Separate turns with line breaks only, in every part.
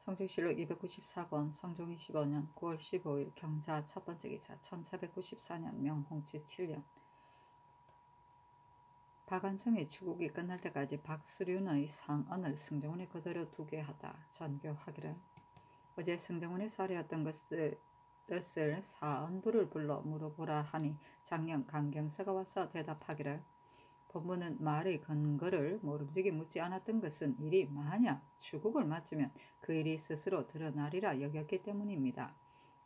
성종실록 294권 성종 25년 9월 15일 경자 첫번째 기사 1494년 명홍치 7년 박안성의 추국이 끝날 때까지 박수륜의 상언을 승정원에 그대로 두게 하다 전교하기를. 어제 승정원의 쌀이었던 뜻을 사언부를 불러 물어보라 하니 장령 강경서가 와서 대답하기를 본문은 말의 근거를 모름지기 묻지 않았던 것은 일이 만약 추국을 마치면 그 일이 스스로 드러나리라 여겼기 때문입니다.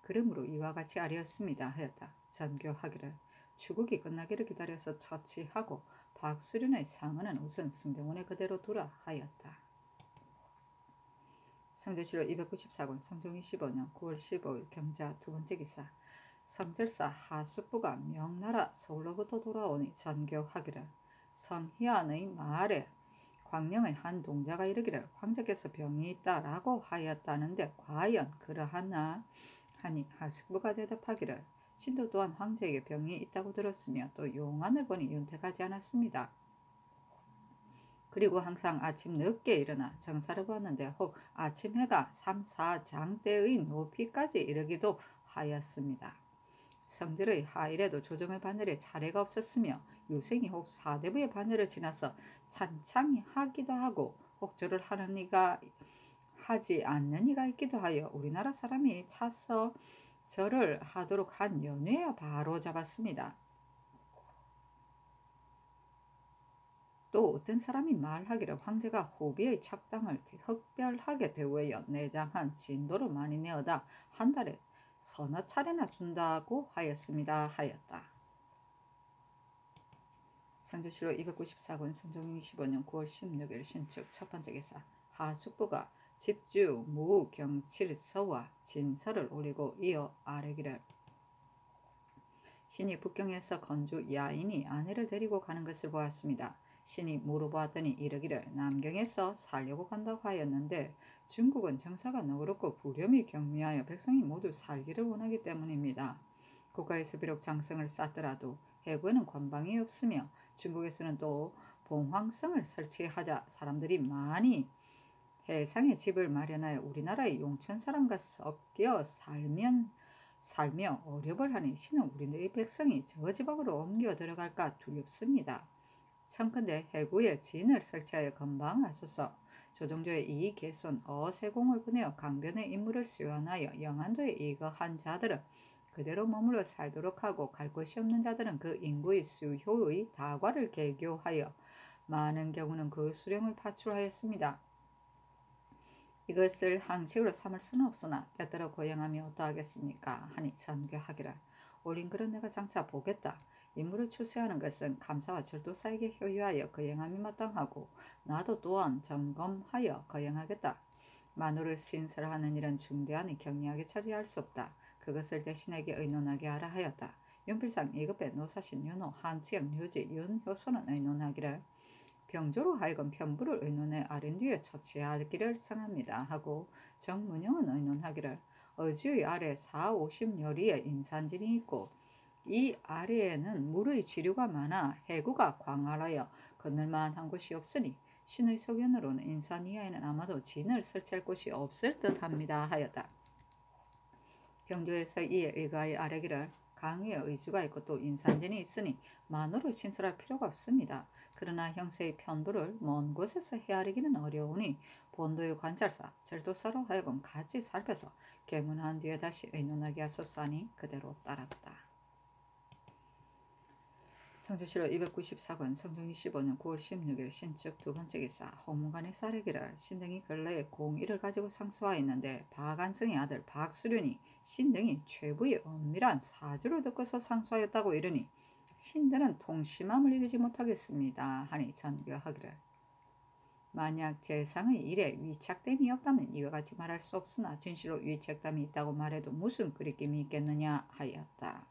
그러므로 이와 같이 아뢰었습니다 하였다. 전교하기를. 추국이 끝나기를 기다려서 처치하고 박수륜의 상언은 우선 승정원에 그대로 두라 하였다. 성조실록 294권 성종 25년 9월 15일 경자 두번째 기사 성절사 하숙부가 명나라 서울로부터 돌아오니 전교하기를. 성희안의 말에 광령의 한 동자가 이르기를 황제께서 병이 있다라고 하였다는데 과연 그러하나 하니 하숙부가 대답하기를 신도 또한 황제에게 병이 있다고 들었으며 또 용안을 보니 윤택하지 않았습니다. 그리고 항상 아침 늦게 일어나 정사를 보았는데 혹 아침 해가 3, 4장대의 높이까지 이르기도 하였습니다. 성질의 하일에도 조정의 바늘에 차례가 없었으며 유생이 혹 사대부의 바늘을 지나서 찬창히 하기도 하고 혹 절을 하는 이가 하지 않는 이가 있기도 하여 우리나라 사람이 차서 절을 하도록 한 연후에야 바로 잡았습니다. 또 어떤 사람이 말하기를 황제가 호비의 척당을 흑별하게 대우하여 내장한 진도를 많이 내어다 한 달에 서너 차례나 준다고 하였습니다 하였다. 성조실록 294권 성종 25년 9월 16일 신축 첫번째 기사 하숙부가 집주 무경칠서와 진서를 올리고 이어 아뢰기를. 신이 북경에서 건주 야인이 아내를 데리고 가는 것을 보았습니다. 신이 물어보았더니 이르기를 남경에서 살려고 간다고 하였는데 중국은 정사가 너그럽고 부렴이 경미하여 백성이 모두 살기를 원하기 때문입니다. 국가에서 비록 장성을 쌓더라도 해부에는 관방이 없으며 중국에서는 또 봉황성을 설치하자 사람들이 많이 해상에 집을 마련하여 우리나라의 용천 사람과 섞여 살며 어렵을 하니 신은 우리의 백성이 저 지방으로 옮겨 들어갈까 두렵습니다. 청컨대 해구에 진을 설치하여 건방하소서. 조정조의 이 개손 어세공을 보내어 강변의 임무를 수연하여 영안도에 이거한 자들은 그대로 머물러 살도록 하고 갈 곳이 없는 자들은 그 인구의 수효의 다과를 개교하여 많은 경우는 그 수령을 파출하였습니다. 이것을 항식으로 삼을 수는 없으나 때때로 거행하며 어떠하겠습니까 하니 전교하기를. 올린 글은 내가 장차 보겠다. 임무를 추수하는 것은 감사와 절도사에게 효유하여 거행함이 마땅하고 나도 또한 점검하여 거행하겠다. 만우를 신설하는 일은 중대하니 경미하게 처리할 수 없다. 그것을 대신에게 의논하게 하라 하였다. 윤필상 2급의 노사신 윤호 한치영 류지 윤효소는 의논하기를 병조로 하여금 편부를 의논해 아린 뒤에 처치하기를 청합니다 하고 정문영은 의논하기를 어주의 아래 4, 50여리의 인산진이 있고 이 아래에는 물의 지류가 많아 해구가 광활하여 건널만한 곳이 없으니 신의 소견으로는 인산 이하에는 아마도 진을 설치할 곳이 없을 듯합니다 하였다. 병조에서 이에 의가의 아래기를 강위에 의주가 있고 또 인산진이 있으니 만으로 신설할 필요가 없습니다. 그러나 형세의 편부를 먼 곳에서 헤아리기는 어려우니 본도의 관찰사, 절도사로 하여금 같이 살펴서 계문한 뒤에 다시 의논하게 하소서 하니 그대로 따랐다. 성조실록 294권 성종 25년 9월 16일 신축 두번째 기사 홍문관의 사례기를 신등이 근래에 공의를 가지고 상소하였는데 박안성의 아들 박수륜이 신등이 최부의 엄밀한 사주를 듣고서 상소하였다고 이르니 신등은 통심함을 이기지 못하겠습니다 하니 전교하기를. 만약 재상의 일에 위착됨이 없다면 이와 같이 말할 수 없으나 진실로 위착됨이 있다고 말해도 무슨 그리낌이 있겠느냐 하였다.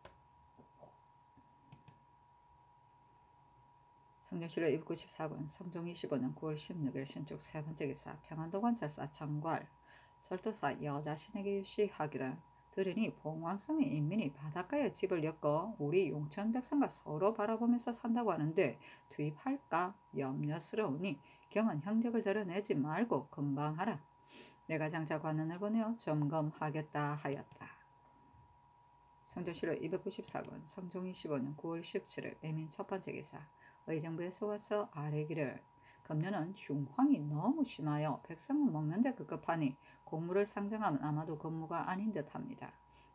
성종실록 294권 성종 25년 9월 16일 신축 세번째 기사 평안도 관찰사 정괄 절도사 여자신에게 유시하기를. 들으니 봉황성의 인민이 바닷가에 집을 엮어 우리 용천 백성과 서로 바라보면서 산다고 하는데 투입할까 염려스러우니 경은 형적을 드러내지 말고 금방 하라. 내가 장차 관원을 보내어 점검하겠다 하였다. 성조실록 294권 성종 25년 9월 17일 애민 첫 번째 기사. 의정부에서 와서 아뢰기를 금년은 흉황이 너무 심하여 백성은 먹는데 급급하니 곡물을 상정하면 아마도 건무가 아닌 듯합니다.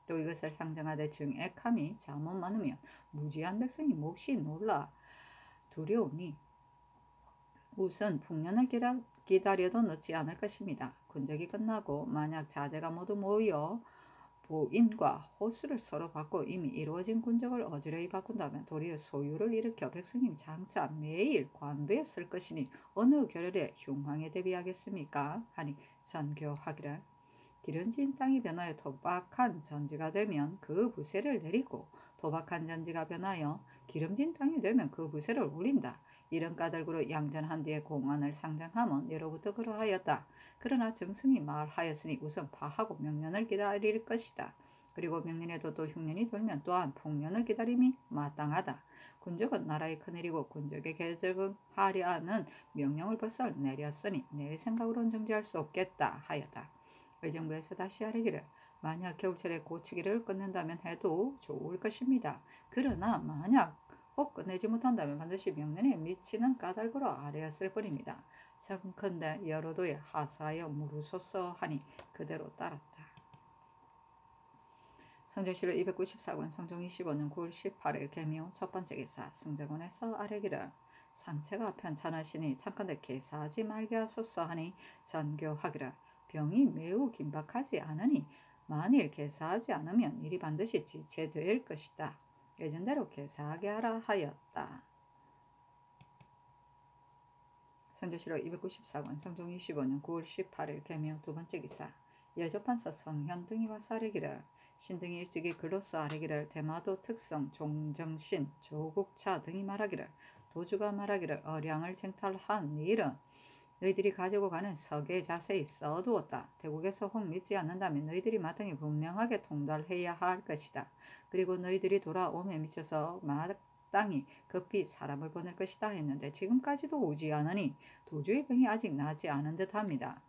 또 이것을 상정하되 증액함이 잠못 많으면 무지한 백성이 몹시 놀라 두려우니 우선 풍년을 기다려도 늦지 않을 것입니다. 군적이 끝나고 만약 자제가 모두 모여 보인과 호수를 서로 받고 이미 이루어진 군적을 어지러이 바꾼다면 도리어 소유를 일으켜 백성님 장차 매일 관부에 쓸 것이니 어느 결혈에 흉황에 대비하겠습니까? 하니 전교하기를 기름진 땅이 변하여 토박한 전지가 되면 그 부세를 내리고 토박한 전지가 변하여 기름진 땅이 되면 그 부세를 올린다. 이런 까닭으로 양전한 뒤에 공안을 상정하면 예로부터 그러하였다. 그러나 정승이 말하였으니 우선 파하고 명년을 기다릴 것이다. 그리고 명년에도 또 흉년이 돌면 또한 풍년을 기다림이 마땅하다. 군적은 나라의 큰일이고 군적의 개적하려 하는 명령을 벌써 내렸으니 내 생각으로는 정지할 수 없겠다 하였다. 의정부에서 다시 아뢰기를 만약 겨울철에 고치기를 끝낸다면 해도 좋을 것입니다. 그러나 만약 혹 끝내지 못한다면 반드시 명령에 미치는 까닭으로 아뢰었을 뿐입니다. 청컨대 여러도에 하사하여 물으소서 하니 그대로 따랐다. 성조실록 294권 성종 25년 9월 18일 개묘 첫 번째 기사. 승정원에서 아뢰기를 상체가 편찮으시니 청컨대 개사하지 말게 하소서 하니 전교하기를 병이 매우 긴박하지 않으니 만일 개사하지 않으면 일이 반드시 지체될 것이다. 예전대로 개사하게 하라 하였다. 성조실록 294권 성종 25년 9월 18일 개묘 두 번째 기사. 여조판서 성현 등이 와서 아뢰기를 신등이 일찍이 글로써 아뢰기를 대마도 특성 종정신 조국차 등이 말하기를 도주가 말하기를 어량을 쟁탈한 일은 너희들이 가지고 가는 석에 자세히 써두었다. 대국에서 혹 믿지 않는다면 너희들이 마땅히 분명하게 통달해야 할 것이다. 그리고 너희들이 돌아옴에 미쳐서 마땅히 급히 사람을 보낼 것이다 했는데 지금까지도 오지 않으니 도주의 병이 아직 나지 않은 듯합니다.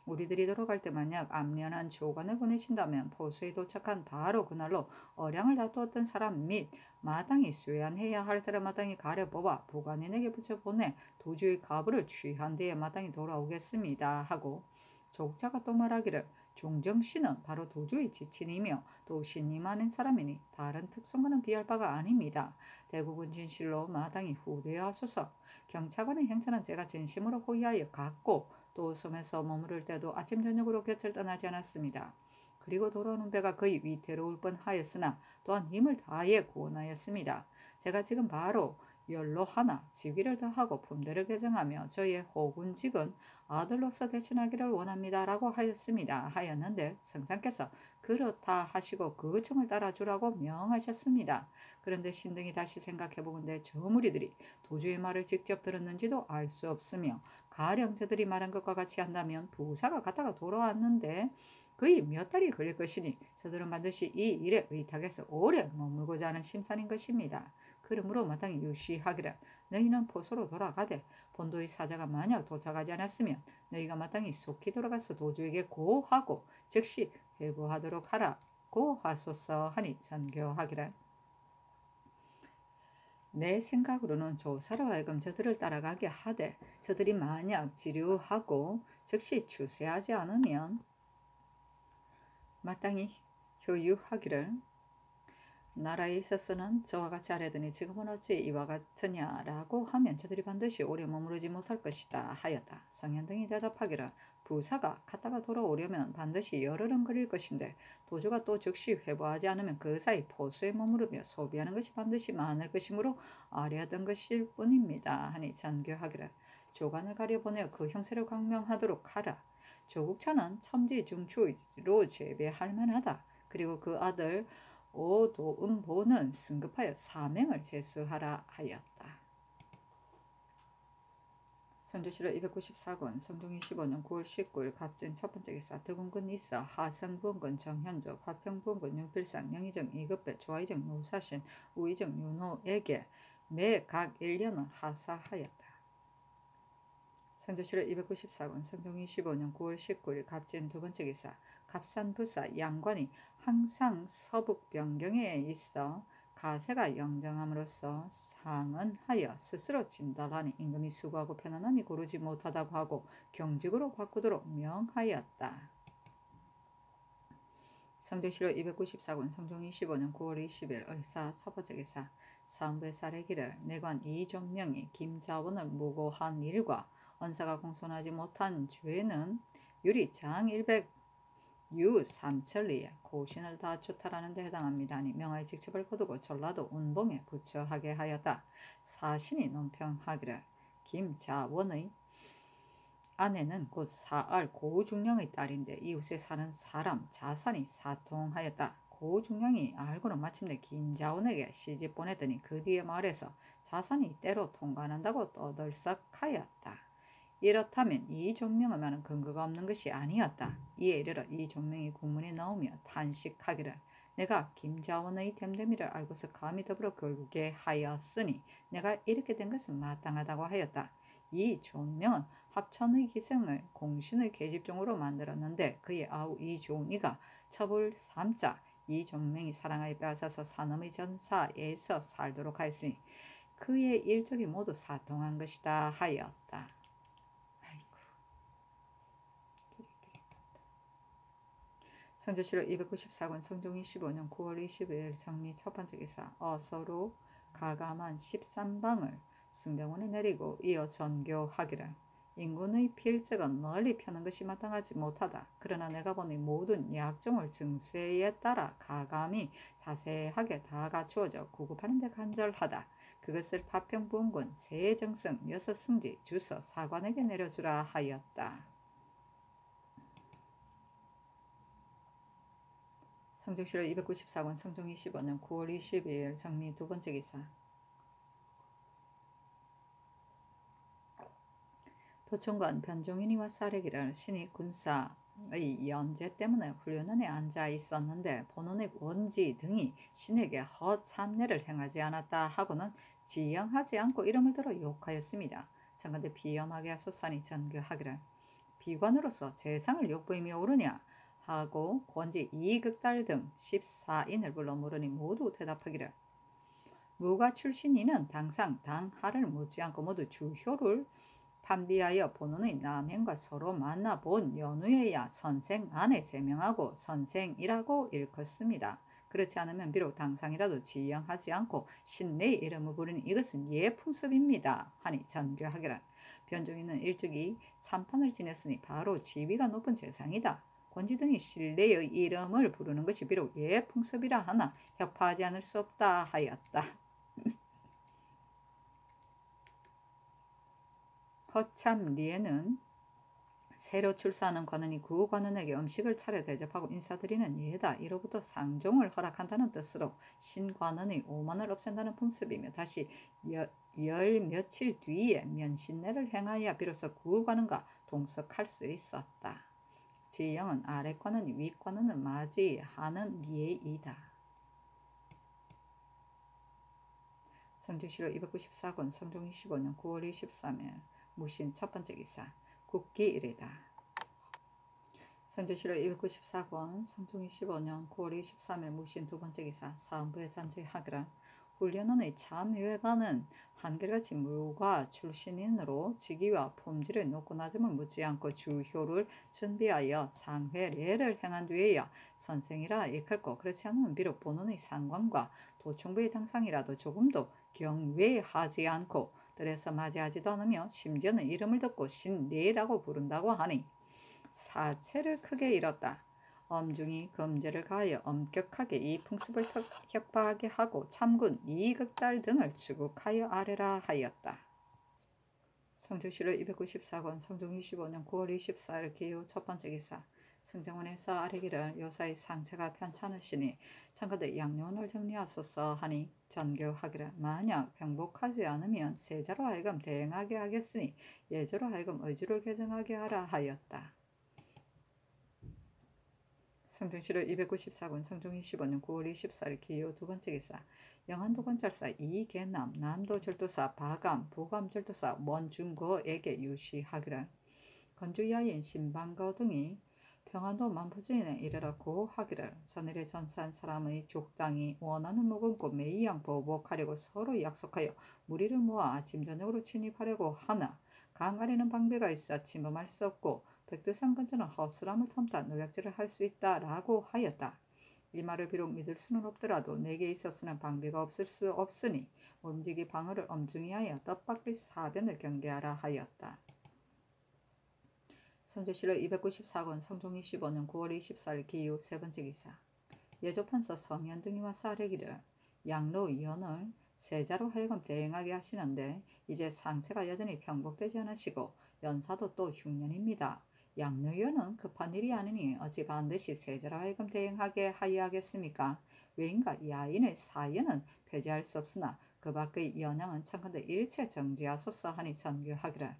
우리들이 돌아갈 때 만약 암련한 조관을 보내신다면 포수에 도착한 바로 그날로 어량을 다투었던 사람 및 마땅히 수연해야 할 사람 마땅히 가려 뽑아 보관인에게 붙여보내 도주의 가부를 취한 뒤에 마땅히 돌아오겠습니다 하고 조국자가 또 말하기를 종정씨는 바로 도주의 지친이며 또 신이 많은 사람이니 다른 특성과는 비할 바가 아닙니다. 대국은 진실로 마땅히 후대하여 하소서. 경차관의 행차는 제가 진심으로 호의하여 갔고 또 섬에서 머무를 때도 아침 저녁으로 곁을 떠나지 않았습니다. 그리고 돌아오는 배가 거의 위태로울 뻔하였으나 또한 힘을 다하여 구원하였습니다. 제가 지금 바로 연로 하나 직위를 더하고 품대를 개정하며 저의 호군직은 아들로서 대신하기를 원합니다. 라고 하였는데 성상께서 그렇다 하시고 그 청을 따라주라고 명하셨습니다. 그런데 신등이 다시 생각해보건대 저 무리들이 도주의 말을 직접 들었는지도 알 수 없으며 가령 저들이 말한 것과 같이 한다면 부사가 갔다가 돌아왔는데 거의 몇 달이 걸릴 것이니 저들은 반드시 이 일에 의탁해서 오래 머물고자 하는 심산인 것입니다. 그러므로 마땅히 유시하기를 너희는 포소로 돌아가되 본도의 사자가 만약 도착하지 않았으면 너희가 마땅히 속히 돌아가서 도주에게 고하고 즉시 회부하도록 하라고 하소서 하니 전교하기를 내 생각으로는 조사로 하여금 저들을 따라가게 하되 저들이 만약 지류하고 즉시 추세하지 않으면 마땅히 효유하기를 나라에 있어서는 저와 같이 아뢰더니 지금은 어찌 이와 같으냐라고 하면 저들이 반드시 오래 머무르지 못할 것이다 하였다. 성현 등이 대답하기를 부사가 갔다가 돌아오려면 반드시 열흘은 걸릴 것인데 도주가 또 즉시 회부하지 않으면 그 사이 포수에 머무르며 소비하는 것이 반드시 많을 것이므로 아뢰었던 것일 뿐입니다 하니 전교하기를 조관을 가려보내어 그 형세를 강명하도록 하라. 조국차는 첨지 중추로 재배할 만하다. 그리고 그 아들 오도음보는 승급하여 사명을 제수하라 하였다. 선조실록 294권 성종 25년 9월 19일 갑진 첫 번째 기사. 덕운군 이사 하성부원군 정현조 화평부원군 윤필상 영의정 이급배 조아의정 노사신 우의정 윤호에게 매 각 1년을 하사하였다. 성조실록 294권 성종 25년 9월 19일 갑진 두 번째 기사. 갑산부사 양관이 항상 서북 변경에 있어 가세가 영정함으로써 상언하여 스스로 진달하니 임금이 수고하고 편안함이 고르지 못하다고 하고 경직으로 바꾸도록 명하였다. 성조실록 294권 성종 25년 9월 20일 을사 첫 번째 기사. 사헌부의 사례기를 내관 이존명이 김자원을 무고한 일과 언사가 공손하지 못한 죄는 유리 장일백 유삼천리에 고신을 다 추탈하는 데 해당합니다. 하니 명하의 직첩을 거두고 전라도 운봉에 부처하게 하였다. 사신이 논평하기를 김자원의 아내는 곧 사알 고중령의 딸인데 이웃에 사는 사람 자산이 사통하였다. 고중령이 알고는 마침내 김자원에게 시집 보내더니 그 뒤에 마을에서 자산이 때로 통관한다고 떠들썩하였다. 이렇다면 이 존명의 말은 근거가 없는 것이 아니었다. 이에 이르러 이 존명이 국문에 나오며 탄식하기를 내가 김자원의 됨됨이를 알고서 감히 더불어 결국에 하였으니 내가 이렇게 된 것은 마땅하다고 하였다. 이 존명은 합천의 기생을 공신의 계집종으로 만들었는데 그의 아우 이종이가 첩을 삼자 이 존명이 사랑하여 빼앗아서 산엄의 전사에서 살도록 하였으니 그의 일족이 모두 사통한 것이다 하였다. 성조실록 294권 성종 25년 9월 20일 정리 첫 번째 기사. 어서로 가감한 13방을 승대원에 내리고 이어 전교하기를 인군의 필적은 널리 펴는 것이 마땅하지 못하다. 그러나 내가 보니 모든 약종을 증세에 따라 가감이 자세하게 다 갖추어져 구급하는 데 간절하다. 그것을 파평부원군 세정승 6승지 주서 사관에게 내려주라 하였다. 성조실록 294권 성종 25년 9월 22일 정리 두 번째 기사. 도청관 변종인이와 사례기를 신이 군사의 연재 때문에 훈련원에 앉아 있었는데 본원의 원지 등이 신에게 허참례를 행하지 않았다 하고는 지영하지 않고 이름을 들어 욕하였습니다. 장건대 비염하게 하소서니 전교하기를 비관으로서 재상을 욕보임이 옳으냐 하고 권지 이극달 등 14인을 불러 물으니 모두 대답하기를 무가 출신이는 당상 당하를 묻지 않고 모두 주효를 판비하여 본원의 남행과 서로 만나본 연후에야 선생 안에 제명하고 선생이라고 일컫습니다. 그렇지 않으면 비록 당상이라도 지영하지 않고 신내의 이름을 부르니 이것은 예풍습입니다. 하니 전교하기를 변종인은 일찍이 참판을 지냈으니 바로 지위가 높은 재상이다. 권지 등이 신내의 이름을 부르는 것이 비록 예풍습이라 하나 혁파하지 않을 수 없다 하였다. 허참리에는 새로 출사하는 관원이 그 관원에게 음식을 차려 대접하고 인사드리는 예다. 이로부터 상종을 허락한다는 뜻으로 신관원의 오만을 없앤다는 풍습이며 다시 열 며칠 뒤에 면신례를 행하여 비로소 그 관원과 동석할 수 있었다. 지영은 아래 관원이 위 관원을 맞이하는 예이다. 성조실록 294권 성종 25년 9월 23일 무신 첫 번째 기사. 국기일이다. 성조실록 294권 성종 25년 9월 23일 무신 두 번째 기사. 사헌부의 잔치하기라 훈련원의 참여관은 한결같이 무가 출신인으로 직위와 품질의 높고 낮음을 묻지 않고 주효를 준비하여 상회례를 행한 뒤에야 선생이라 일컬고 그렇지 않으면 비록 본원의 상관과 도총부의 당상이라도 조금도 경외하지 않고 들에서 맞이하지도 않으며 심지어는 이름을 듣고 신례라고 부른다고 하니 사체를 크게 잃었다. 엄중히 금제를 가하여 엄격하게 이 풍습을 혁파하게 하고 참군 이극달 등을 추국하여 아뢰라 하였다. 성조실록 294권 성종 25년 9월 24일 기후 첫 번째 기사. 승정원에서 아뢰기를 요사의 상체가 편찮으시니 참가대 양료원을 정리하소서 하니 전교하기를 만약 병복하지 않으면 세자로 하여금 대행하게 하겠으니 예조로 하여금 의주를 개정하게 하라 하였다. 성종실록 294권 성종 25년 9월 24일 기호 두 번째 기사 영안도 관찰사 이계남 남도절도사 바감 보감절도사 원중거에게 유시하기를 건주 여인 신방거 등이 평안도 만포주인에 이르렀고 하기를 전일에 전사한 사람의 족당이 원하는 머금고 매이양 보복하려고 서로 약속하여 무리를 모아 아침 저녁으로 침입하려고 하나 강 아래는 방배가 있어 침범할 수 없고 백두산 근처는 허술함을 텀타 노략질을 할 수 있다라고 하였다. 이 말을 비록 믿을 수는 없더라도 내게 있어서는 방비가 없을 수 없으니 움직이 방어를 엄중히 하여 뜻밖의 사변을 경계하라 하였다. 선조실록 294권 성종 25년 9월 24일 기후 세 번째 기사 예조판서 성현 등이와 사례기를 양로 연을 세자로 하여금 대행하게 하시는데 이제 상체가 여전히 평복되지 않으시고 연사도 또 흉년입니다. 양로연은 급한 일이 아니니 어찌 반드시 세자로 하여금 대행하게 하여하겠습니까? 왜인가 야인의 사연은 폐지할 수 없으나 그 밖의 연양은 참건대 일체 정지하소서 하니 전교하기를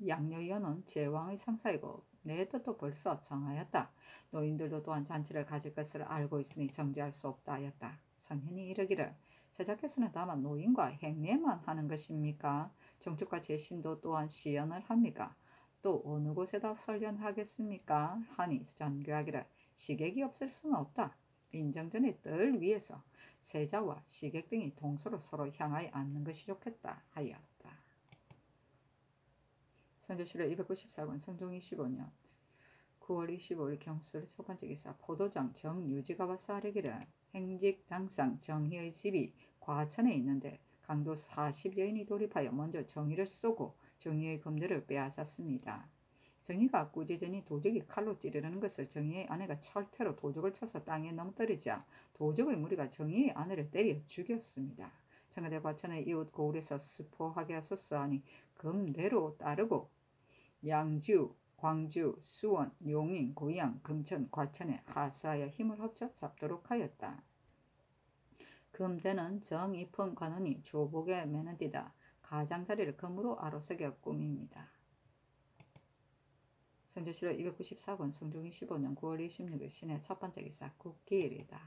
양로연은 제왕의 상사이고 내 뜻도 벌써 정하였다. 노인들도 또한 잔치를 가질 것을 알고 있으니 정지할 수 없다 하였다. 성현이 이르기를 세자께서는 다만 노인과 행례만 하는 것입니까? 종축과 제신도 또한 시연을 합니까? 또 어느 곳에다 설련하겠습니까? 하니 전교하기를 시객이 없을 수는 없다. 인정전의 뜰 위에서 세자와 시객 등이 동서로 서로 향하여 앉는 것이 좋겠다 하였다. 선조실록 294권 성종 25년 9월 25일 경술 첫 번째 기사 포도장 정유지가 와서 아뢰기를 행직 당상 정희의 집이 과천에 있는데 강도 40여인이 돌입하여 먼저 정희를 쏘고 정희의 금대를 빼앗았습니다. 정희가 꾸짖으니 도적이 칼로 찌르는 것을 정희의 아내가 철퇴로 도적을 쳐서 땅에 넘어뜨리자 도적의 무리가 정희의 아내를 때려 죽였습니다. 청와대 과천의 이웃 고을에서 스포하게 하소서 하니 금대로 따르고 양주, 광주, 수원, 용인, 고양, 금천, 과천에 하사하여 힘을 합쳐 잡도록 하였다. 금대는 정이품 관원이 조복에 매는 띠다. 가장자리를 금으로 아로새겨 꾸밉니다. 선조실록 294권 성종 25년 9월 26일 신의 첫 번째 기사 국기일이다.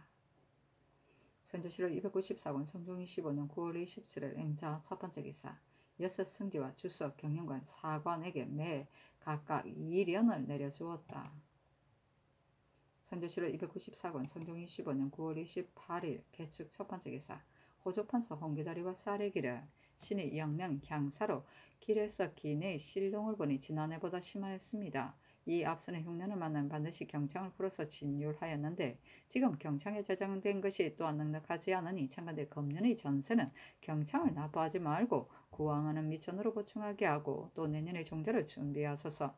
선조실록 294권 성종 25년 9월 27일 임자 첫 번째 기사 여섯 승지와 주석 경영관 사관에게 매 각각 2년을 내려주었다. 선조실록 294권 성종 25년 9월 28일 개축 첫 번째 기사 호조판서 홍기다리와 사례기를 신이 영령 향사로 길에서 기내의 실롱을 보니 지난해보다 심하였습니다. 이 앞서는 흉년을 만나면 반드시 경창을 풀어서 진율하였는데 지금 경창에 저장된 것이 또한 넉넉하지 않으니 참관대 금년의 전세는 경창을 납부하지 말고 구왕하는 미천으로 보충하게 하고 또 내년의 종자를 준비하소서.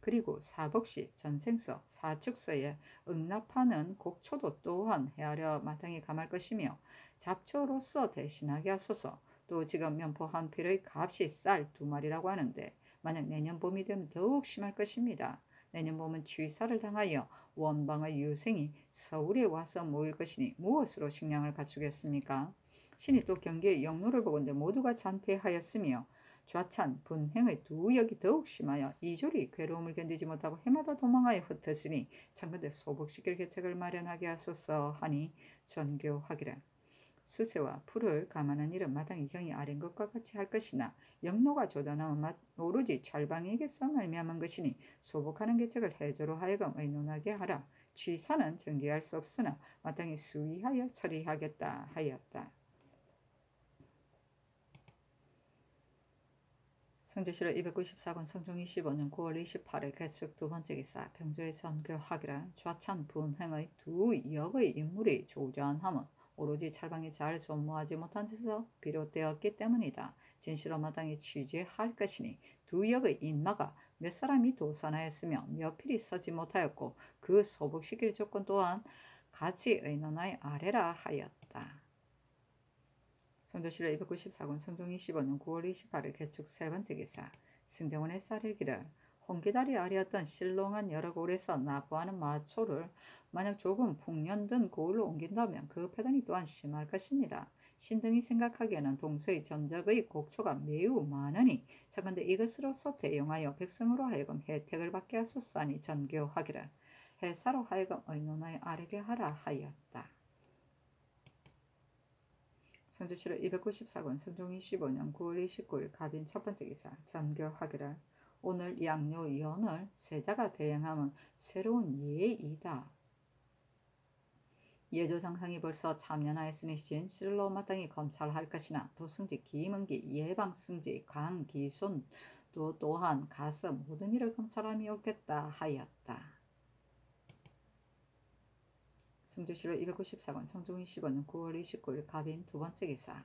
그리고 사복시, 전생서, 사축서에 응납하는 곡초도 또한 헤아려 마땅히 감할 것이며 잡초로서 대신하게 하소서. 또 지금 면포 한 필의 값이 쌀 2마리라고 하는데 만약 내년 봄이 되면 더욱 심할 것입니다. 내년 봄은 취사를 당하여 원방의 유생이 서울에 와서 모일 것이니 무엇으로 식량을 갖추겠습니까? 신이 또 경계의 영로를 보건대 모두가 잔폐하였으며 좌찬, 분행의 두 역이 더욱 심하여 이졸이 괴로움을 견디지 못하고 해마다 도망하여 흩어지니 참건대 소복시킬 계책을 마련하게 하소서 하니 전교하기를 수세와 풀을 감하는 일은 마땅히 경이 아린 것과 같이 할 것이나 영로가 조단하면 오로지 철방에게서 말미암은 것이니 소복하는 계책을 해조로 하여금 의논하게 하라. 취사는 정지할 수 없으나 마땅히 수의하여 처리하겠다 하였다. 성조실록 294권 성종 25년 9월 28일 개축 두 번째 기사 병조의 전교하기를 좌찬 분행의 두 역의 인물이 조전함은 오로지 찰방이 잘 존무하지 못한 데서 비롯되었기 때문이다. 진실로 마땅히 취재할 것이니 두 역의 인마가 몇 사람이 도산하였으며 몇 필이 서지 못하였고 그 소복시킬 조건 또한 같이 의논하여 아래라 하였다. 성조실록 294권 성종 25년 9월 28일 개축 세 번째 기사 승정원의 사례기를 홍기다리 아래였던 실롱한 여러 고을에서 납부하는 마초를 만약 조금 풍년든 고을로 옮긴다면 그 폐단이 또한 심할 것입니다. 신등이 생각하기에는 동서의 전적의 곡초가 매우 많으니 차건대 이것으로서 대용하여 백성으로 하여금 혜택을 받게 하소서 하니 전교하기를 해사로 하여금 의논하여 아뢰게 하라 하였다. 성주시로 294권 성종 25년 9월 29일 갑인 첫 번째 기사 전교하기를 오늘 양료 연을 세자가 대행하면 새로운 예이다. 예조상상이 벌써 참여하였으니 진실로 마땅히 검찰할 것이나 도승지 김은기 예방승지 강기순 또한 가서 모든 일을 검찰함이 옳겠다 하였다. 성주시로 294권 성종 25년 9월 29일 갑인 두 번째 기사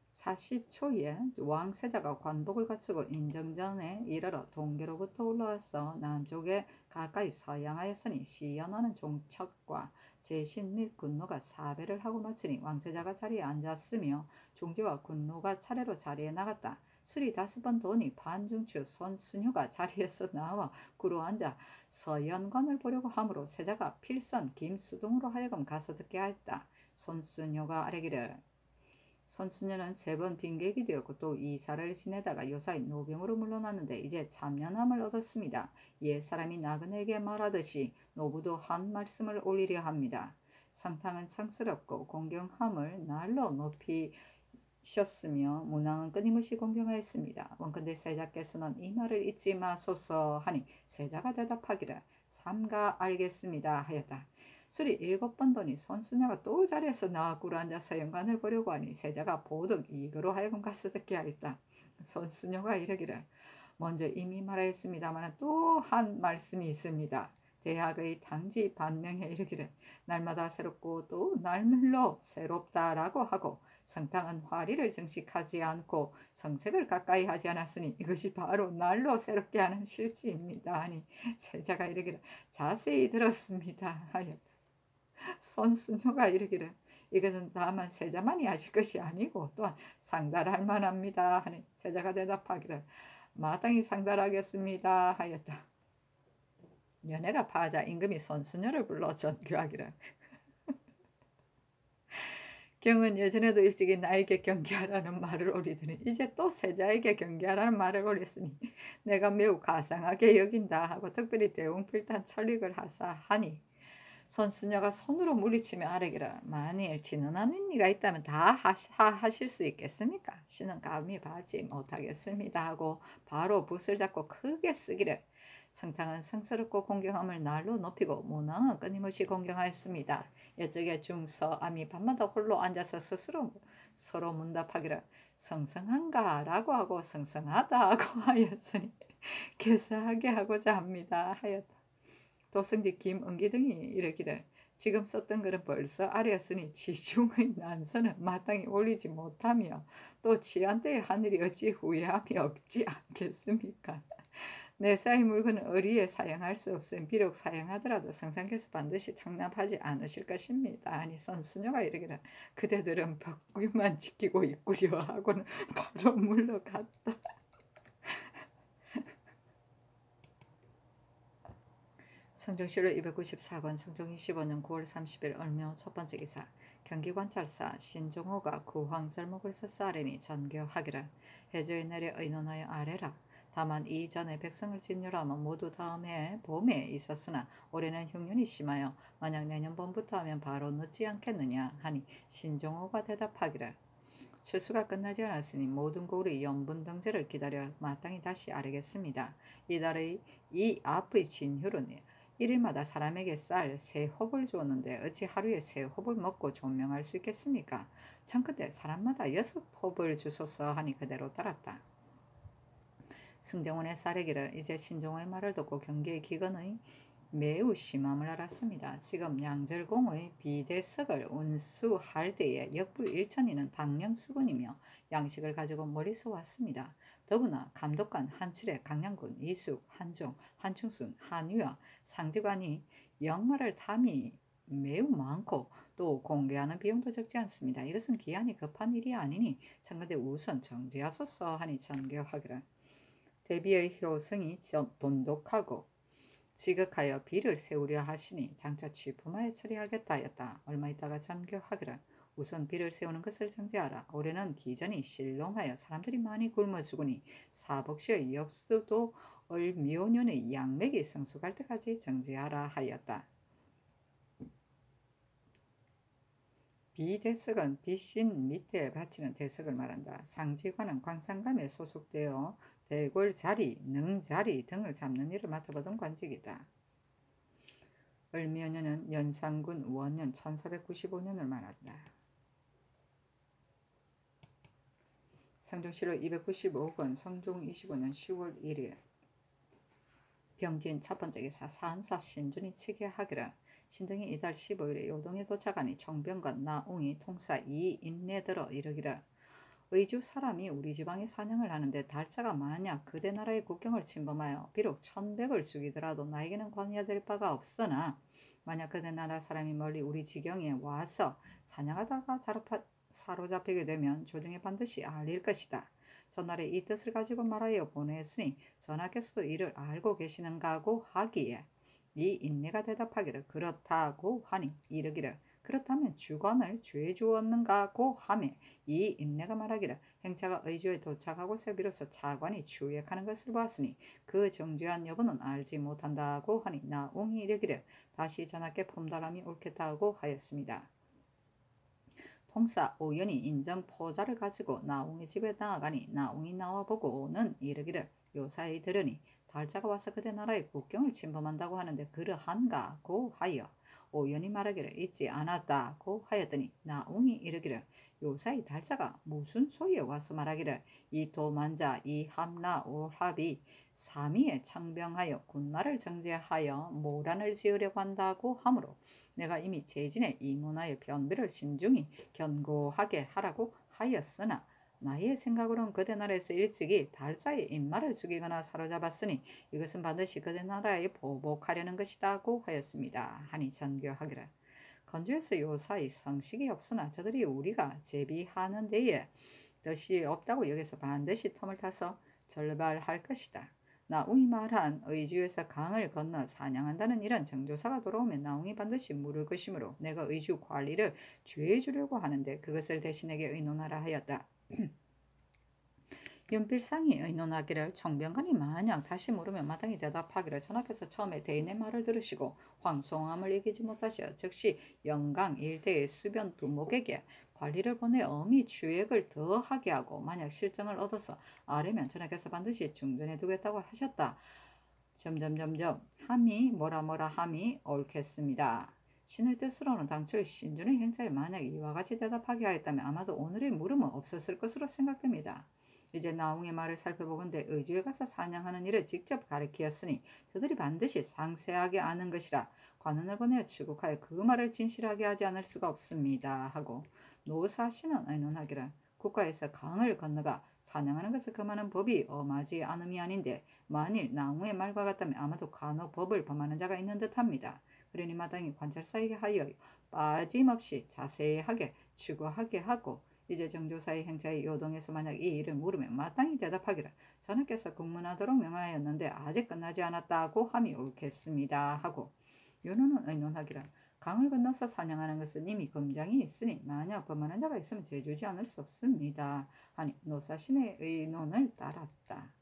사시초에 왕세자가 관복을 갖추고 인정전에 이르러 동계로부터 올라와서 남쪽에 가까이 서양하였으니 시연하는 종척과 제신 및 군노가 사배를 하고 마치니 왕세자가 자리에 앉았으며 종지와 군노가 차례로 자리에 나갔다. 술이 5번 도니 반중추 손순효가 자리에서 나와 구로 앉아 서연관을 보려고 하므로 세자가 필선 김수동으로 하여금 가서 듣게 하였다. 손순효가 아뢰기를 손순효는 3번 빈객이 되었고 또 이사를 지내다가 요사이 노병으로 물러났는데 이제 참연함을 얻었습니다. 옛사람이 나그네에게 말하듯이 노부도 한 말씀을 올리려 합니다. 상탕은 상스럽고 공경함을 날로 높이셨으며 문왕은 끊임없이 공경하였습니다. 원컨대 세자께서는 이 말을 잊지 마소서 하니 세자가 대답하기를 삼가 알겠습니다 하였다. 술이 7번 도니 손순효가 또 자리에서 나와 꿇어 앉아서 연관을 보려고 하니 세자가 보득 이거로 하여금 가서 듣게 하였다. 손순효가 이르기를 먼저 이미 말하였습니다만 또 한 말씀이 있습니다. 대학의 당지 반명에 이르기를 날마다 새롭고 또 날물로 새롭다라고 하고 성탕은 화리를 정식하지 않고 성색을 가까이 하지 않았으니 이것이 바로 날로 새롭게 하는 실지입니다 하니 세자가 이르기를 자세히 들었습니다 하였다. 손순효가 이르기를 이것은 다만 세자만이 하실 것이 아니고 또한 상달할 만합니다 하니 세자가 대답하기를 마땅히 상달하겠습니다 하였다. 연애가 파하자 임금이 손순효를 불러 전교하기를 경은 예전에도 일찍이 나에게 경계하라는 말을 올리더니 이제 또 세자에게 경계하라는 말을 올렸으니 내가 매우 가상하게 여긴다 하고 특별히 대웅필단 철릭을 하사 하니 손순효가 손으로 물리치며 아뢰기를 만일 진언하는 이가 있다면 다 하실 수 있겠습니까? 신은 감히 받지 못하겠습니다 하고 바로 붓을 잡고 크게 쓰기를 성탕은 성스럽고 공경함을 날로 높이고 문왕은 끊임없이 공경하였습니다. 옛적에 중서암이 밤마다 홀로 앉아서 스스로 서로 문답하기를 성성한가 라고 하고 성성하다 하고 하였으니 개사하게 하고자 합니다 하였다. 도승지 김은기 등이 이르기를 지금 썼던 글은 벌써 아뢰었으니 지중의 난서는 마땅히 올리지 못하며 또 취한 때의 하늘이 어찌 후회함이 없지 않겠습니까? 내사의 물건은 의리에 사용할 수 없음 비록 사용하더라도 성상께서 반드시 장납하지 않으실 것입니다. 아니 손순효가 이르기를 그대들은 벽규만 지키고 있구려 하고는 바로 물러갔다. 성종시로 294권 성종 25년 9월 30일 을묘 첫 번째 기사 경기관찰사 신종호가 구황절목을 써서 아뢰니 전교하기를 해저에 내려 의논하여 아뢰라. 다만 이전에 백성을 진멸하면 모두 다음 해 봄에 있었으나 올해는 흉년이 심하여 만약 내년 봄부터 하면 바로 늦지 않겠느냐 하니 신종호가 대답하기를 추수가 끝나지 않았으니 모든 고을의 연분등재를 기다려 마땅히 다시 아뢰겠습니다. 이달의 이 앞의 진휴는 1일마다 사람에게 쌀 3홉을 주었는데 어찌 하루에 3홉을 먹고 존명할 수 있겠습니까? 청컨대 사람마다 6홉을 주소서 하니 그대로 따랐다. 승정원의 사례기를 이제 신종호의 말을 듣고 경계의 기근의 매우 심함을 알았습니다. 지금 양절공의 비대석을 운수할 때에 역부 일천이는 당령 수군이며 양식을 가지고 멀리서 왔습니다. 더구나 감독관 한칠의 강량군 이숙, 한종, 한충순, 한위와 상지관이 역마를 탐이 매우 많고 또 공개하는 비용도 적지 않습니다. 이것은 기한이 급한 일이 아니니 청컨대 우선 정지하소서 하니 전교하기를 대비의 효성이 돈독하고 지극하여 비를 세우려 하시니 장차 취품하여 처리하겠다 하였다. 얼마 있다가 전교하기를 우선 비를 세우는 것을 정지하라. 올해는 기전이 실롱하여 사람들이 많이 굶어 죽으니 사복시의 엽수도 을묘년의 양맥이 성숙할 때까지 정지하라 하였다. 비대석은 빗신 밑에 받치는 대석을 말한다. 상지관은 광산감에 소속되어 대궐 자리, 능자리 등을 잡는 일을 맡아보던 관직이다. 을묘년은 연산군 원년 1495년을 말한다. 성종실록 295권 성종 25년 10월 1일 병진 첫 번째 기사 사한사 신준이 치계하기를 신등이 이달 15일에 요동에 도착하니 청병과 나옹이 통사 이인내들어 이르기를 의주 사람이 우리 지방에 사냥을 하는데 달자가 만약 그대 나라의 국경을 침범하여 비록 1,100을 죽이더라도 나에게는 관여될 바가 없으나 만약 그대 나라 사람이 멀리 우리 지경에 와서 사냥하다가 사로잡히게 되면 조정에 반드시 알릴 것이다. 전날에 이 뜻을 가지고 말하여 보내었으니 전하께서도 이를 알고 계시는가고 하기에 이 인내가 대답하기를 그렇다고 하니 이르기를 그렇다면 주관을 죄 주었는가고 하매 이 인내가 말하기를 행차가 의주에 도착하고서 비로소 차관이 추액하는 것을 보았으니 그 정죄한 여부는 알지 못한다고 하니 나옹이 이르기를 다시 전하께 품달함이 옳겠다고 하였습니다. 통사 오연이 인정 포자를 가지고 나옹의 집에 나아가니 나옹이 나와보고는 이르기를 요사이 들으니 달자가 와서 그대 나라의 국경을 침범한다고 하는데 그러한가고 하여 오연이 말하기를 잊지 않았다고 하였더니 나옹이 이르기를 요사이 달자가 무슨 소리에 와서 말하기를 이 도만자 이 함라 오합이 삼위에 창병하여 군마를 정제하여 모란을 지으려고 한다고 하므로 내가 이미 재진에 이문하여 변비를 신중히 견고하게 하라고 하였으나 나의 생각으로는 그대 나라에서 일찍이 달자의 인마를 죽이거나 사로잡았으니 이것은 반드시 그대 나라에 보복하려는 것이다고 하였습니다. 하니 전교하기를 건주에서 요사이 성식이 없으나 저들이 우리가 제비하는 데에 뜻이 없다고 여기서 반드시 텀을 타서 절발할 것이다. 나웅이 말한 의주에서 강을 건너 사냥한다는 일은 정조사가 돌아오면 나웅이 반드시 물을 것이므로 내가 의주 관리를 주의해 주려고 하는데 그것을 대신에게 의논하라 하였다. 윤필상이 의논하기를 청병관이 만약 다시 물으면 마땅히 대답하기를 전하께서 처음에 대인의 말을 들으시고 황송함을 이기지 못하시어 즉시 영강 일대의 수변 두목에게 관리를 보내 엄히 주액을 더하게 하고 만약 실정을 얻어서 아뢰면 전하께서 반드시 중전해 두겠다고 하셨다. 점점점점 함이 뭐라 함이 옳겠습니다. 신의 뜻으로는 당초의 신준의 행차에 만약 이와 같이 대답하게 하였다면 아마도 오늘의 물음은 없었을 것으로 생각됩니다. 이제 나옹의 말을 살펴보건대 의주에 가서 사냥하는 일을 직접 가리키었으니 저들이 반드시 상세하게 아는 것이라 관원을 보내어 추국하여 그 말을 진실하게 하지 않을 수가 없습니다. 하고 노사신은 의논하기를 국가에서 강을 건너가 사냥하는 것을 금하는 법이 엄하지 않음이 아닌데 만일 나옹의 말과 같다면 아마도 간혹 법을 범하는 자가 있는 듯합니다. 그러니 마땅히 관찰사에게 하여 빠짐없이 자세하게 추구하게 하고 이제 정조사의 행차의 요동에서 만약 이 일을 물으면 마땅히 대답하기를 전하께서 국문하도록 명하였는데 아직 끝나지 않았다고 함이 옳겠습니다. 하고 윤호는 의논하기를 강을 건너서 사냥하는 것은 이미 검장이 있으니 만약 범하는 자가 있으면 죄주지 않을 수 없습니다. 하니 노사신의 의논을 따랐다.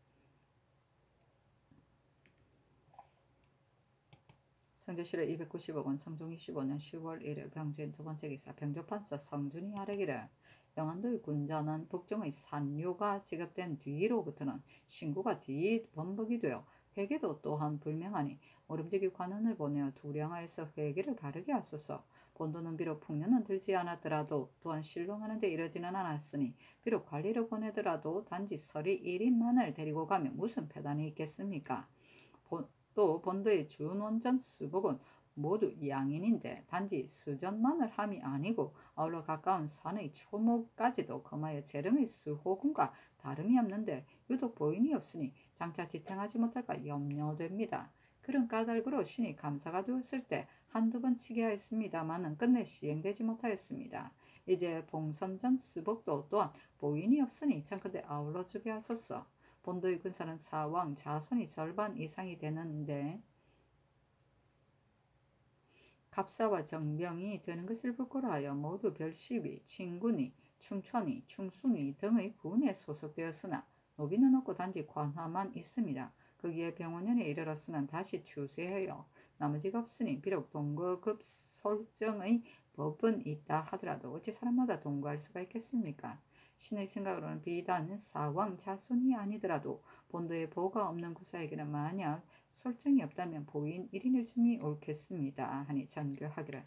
성조실록 295권 성종 25년 10월 1일 병진 두 번째 기사 병조판서 성준이 아뢰기를 영안도의 군자는 북종의 산료가 지급된 뒤로부터는 신구가 뒤범벅이 되어 회계도 또한 불명하니 모름지기 관원을 보내어 두량하여서 회계를 바르게 하소서. 본도는 비록 풍년은 들지 않았더라도 또한 실롱하는 데 이르지는 않았으니 비록 관리를 보내더라도 단지 서리 1인만을 데리고 가면 무슨 패단이 있겠습니까? 또 본도의 준원전 수복은 모두 양인인데 단지 수전만을 함이 아니고 아울러 가까운 산의 초목까지도 금하여 재릉의 수호군과 다름이 없는데 유독 보인이 없으니 장차 지탱하지 못할까 염려됩니다. 그런 까닭으로 신이 감사가 되었을 때 한두 번 치게 하였습니다마는 끝내 시행되지 못하였습니다. 이제 봉선전 수복도 또한 보인이 없으니 참컨대 아울러 주게 하소서. 본도의 군사는 사왕 자손이 절반 이상이 되는데 갑사와 정병이 되는 것을 부끄러워하여 모두 별십이, 친군이, 충천이, 충순이 등의 군에 소속되었으나 노비는 없고 단지 관화만 있습니다. 거기에 병원년에 이르렀으나 다시 추세하여 나머지가 없으니 비록 동거급 설정의 법은 있다 하더라도 어찌 사람마다 동거할 수가 있겠습니까? 신의 생각으로는 비단 사왕 자손이 아니더라도 본도에 보가 없는 구사에게는 만약 설정이 없다면 보인 1인 1중이 옳겠습니다 하니 전교하기를.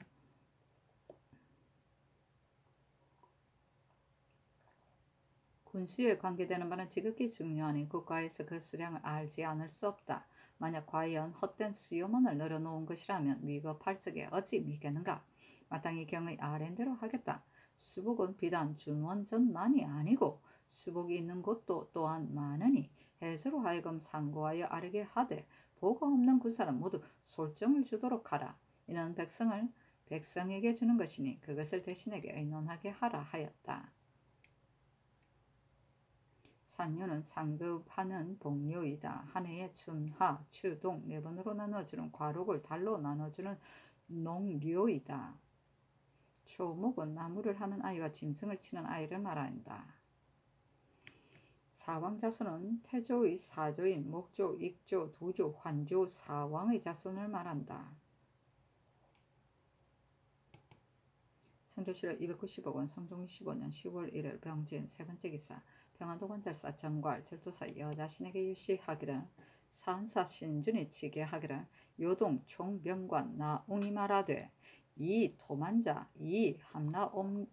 군수에 관계되는 바는 지극히 중요하니 국가에서 그 수량을 알지 않을 수 없다. 만약 과연 헛된 수요만을 늘어놓은 것이라면 위급할 적에 어찌 믿겠는가. 마땅히 경의 아랜대로 하겠다. 수복은 비단 준원전만이 아니고 수복이 있는 곳도 또한 많으니 해서로 하여금 상고하여 아르게 하되 보가 없는 구사는 모두 솔정을 주도록 하라. 이는 백성에게 주는 것이니 그것을 대신에게 의논하게 하라 하였다. 산료는 상급하는 복료이다. 한 해에 춘하, 추동 네 번으로 나눠주는 과록을 달로 나눠주는 농료이다. 초목은 나무를 하는 아이와 짐승을 치는 아이를 말한다. 사왕 자손은 태조의 사조인 목조, 익조, 두조, 환조, 사왕의 자손을 말한다. 선조실록 290억 성종 15년 10월 1일 병진 세 번째 기사 평안도 관찰사 정괄 절도사 여자신에게 유시하기를 사한사 신준이 치게 하기를 요동 총병관 나옹이 말하되 이 도만자 이 함라올합이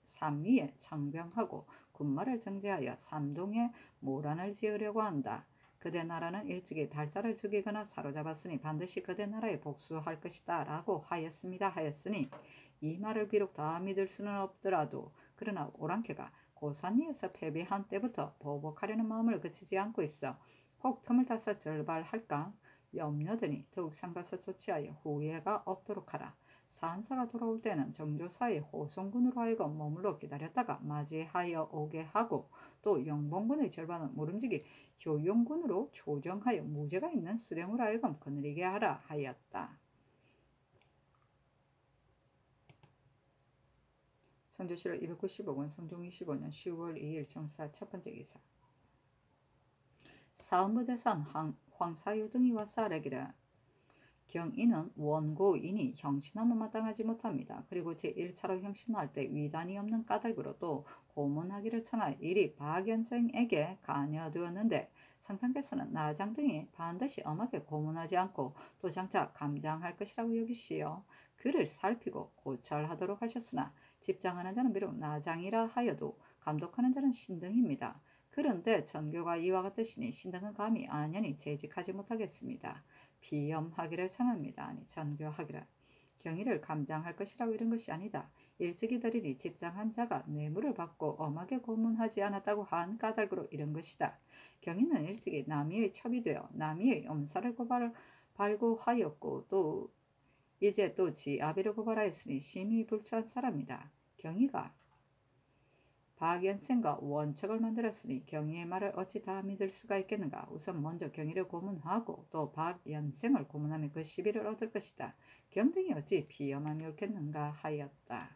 삼위에 청병하고 군마를 정제하여 삼동에 모란을 지으려고 한다. 그대 나라는 일찍이 달자를 죽이거나 사로잡았으니 반드시 그대 나라에 복수할 것이다 라고 하였습니다 하였으니 이 말을 비록 다 믿을 수는 없더라도 그러나 오랑캐가 고산리에서 패배한 때부터 보복하려는 마음을 그치지 않고 있어 혹 틈을 타서 절발할까 염려되니 더욱 삼가서 조치하여 후회가 없도록 하라. 사한사가 돌아올 때는 정조사의 호송군으로 하여금 머물러 기다렸다가 맞이하여 오게 하고 또 영봉군의 절반은 모름지기 효용군으로 조정하여 무죄가 있는 수령으로 하여금 거느리게 하라 하였다. 선조실록 290억 성종 25년 10월 2일 정사 첫 번째 기사 사은부대산 황사유 등이 와서 아뢰기를 경인은 원고인이 형신함을 마땅하지 못합니다. 그리고 제1차로 형신할 때 위단이 없는 까닭으로 또 고문하기를 청하여 일이 박연생에게 간여되었는데 상상께서는 나장 등이 반드시 엄하게 고문하지 않고 또 장차 감장할 것이라고 여기시어 그를 살피고 고찰하도록 하셨으나 집장하는 자는 비록 나장이라 하여도 감독하는 자는 신등입니다. 그런데 전교가 이와 같으시니 신등은 감히 안연히 재직하지 못하겠습니다. 비염하기를 청합니다. 아니 전교하기를 경위를 감장할 것이라고 이런 것이 아니다. 일찍이 들이니 집장한 자가 뇌물을 받고 엄하게 고문하지 않았다고 한 까닭으로 이런 것이다. 경위는 일찍이 남이의 첩이 되어 남이의 엄사를 발고하였고 또 이제 또 지 아비를 고발하였으니 심히 불초한 사람이다. 경위가 박연생과 원척을 만들었으니 경희의 말을 어찌 다 믿을 수가 있겠는가. 우선 먼저 경희를 고문하고 또 박연생을 고문하면 그 시비를 얻을 것이다. 경등이 어찌 비염함이 옳겠는가 하였다.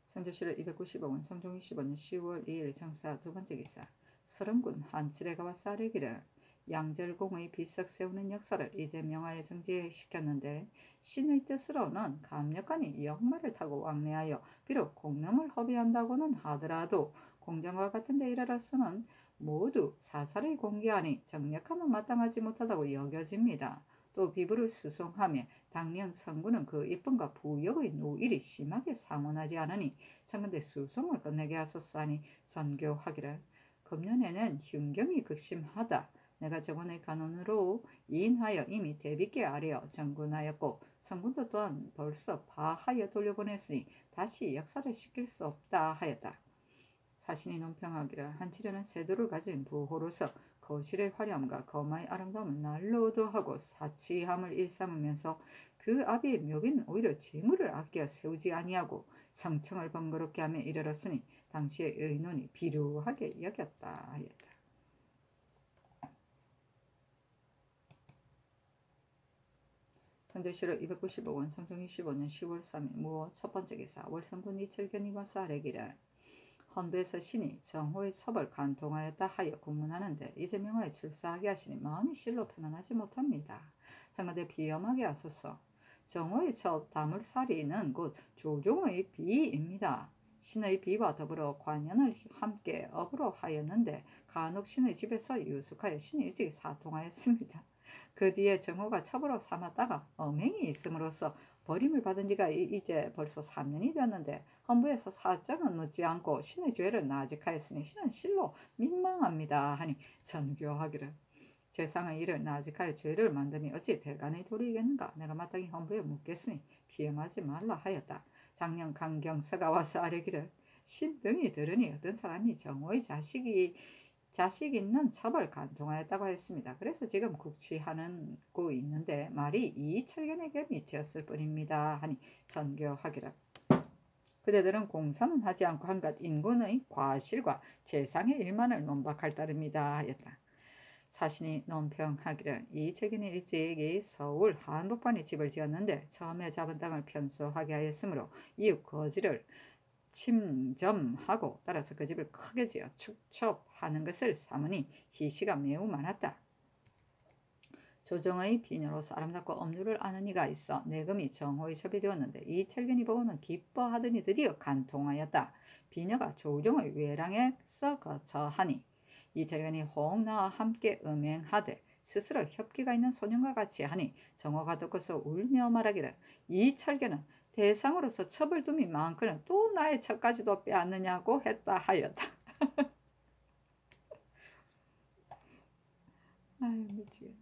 선조실록 290억 성종 25년 10월 2일 정사 두 번째 기사 서른군 한칠에가 와서 아뢰기를 양절공의 비석 세우는 역사를 이제 명하에 정지시켰는데 신의 뜻으로는 감력관이 역마를 타고 왕래하여 비록 공름을 허비한다고는 하더라도 공정과 같은 데 이르러서는 모두 사사를 공개하니 정력함은 마땅하지 못하다고 여겨집니다. 또 비부를 수송하며 당년 성군은 그 이쁨과 부역의 노일이 심하게 상원하지 않으니 청근대 수송을 끝내게 하소서 하니 전교하기를 금년에는 흉경이 극심하다. 내가 저번의 간언으로 이인하여 이미 대비께 아뢰어 정군하였고 성군도 또한 벌써 파하여 돌려보냈으니 다시 역사를 시킬 수 없다 하였다. 사신이 논평하기를 한치려는 세도를 가진 부호로서 거실의 화려함과 거마의 아름다움을 날로 더하고 사치함을 일삼으면서 그 아비의 묘비는 오히려 재물을 아껴 세우지 아니하고 성청을 번거롭게 하며 이르렀으니 당시의 의논이 비루하게 여겼다 하였다. 선조실록 295권 성종 25년 10월 3일 무호 첫 번째 기사 월성군 이철견이 와서 아뢰기를 헌부에서 신이 정호의 첩을 간통하였다 하여 공문하는데 이재명의 출사하게 하시니 마음이 실로 편안하지 못합니다. 장관대 비엄하게 하소서. 정호의 첩 다물살이는 곧 조종의 비입니다. 신의 비와 더불어 관연을 함께 업으로 하였는데 간혹 신의 집에서 유숙하여 신이 일찍 사통하였습니다. 그 뒤에 정호가 첩으로 삼았다가 엄행이 있음으로써 버림을 받은 지가 이제 벌써 3년이 되었는데 헌부에서 사정은 묻지 않고 신의 죄를 나직하였으니 신은 실로 민망합니다 하니 전교하기를 재상의 일을 나직하여 죄를 만듦이 어찌 대간의 도리이겠는가. 내가 마땅히 헌부에 묻겠으니 비엄하지 말라 하였다. 작년 강경서가 와서 아뢰기를 신등이 들으니 어떤 사람이 정호의 자식 있는 첩을 간통하였다고 했습니다. 그래서 지금 국치하고 있는데 말이 이철견에게 미치었을 뿐입니다 하니 전교하기를 그대들은 공사는 하지 않고 한갓 인군의 과실과 재상의 일만을 논박할 따름이다 하였다. 사신이 논평하기를 이철견이 일찍이 서울 한복판에 집을 지었는데 처음에 잡은 땅을 편수하게 하였으므로 이웃 거지를 침점하고 따라서 그 집을 크게 지어 축첩하는 것을 삼으니 희시가 매우 많았다. 조정의 비녀로서 아름답고 업률을 아는 이가 있어 내금이 정호의 첩이 되었는데 이철견이 보고는 기뻐하더니 드디어 간통하였다. 비녀가 조정의 외랑에서 거처하니 이철견이 호응 나와 함께 음행하되 스스로 협기가 있는 소년과 같이 하니 정호가 듣고서 울며 말하기를 이철견은 대상으로서 첩을 둠이 많거늘 또 나의 첩까지도 빼앗느냐고 했다 하였다. 아유 미치겠네.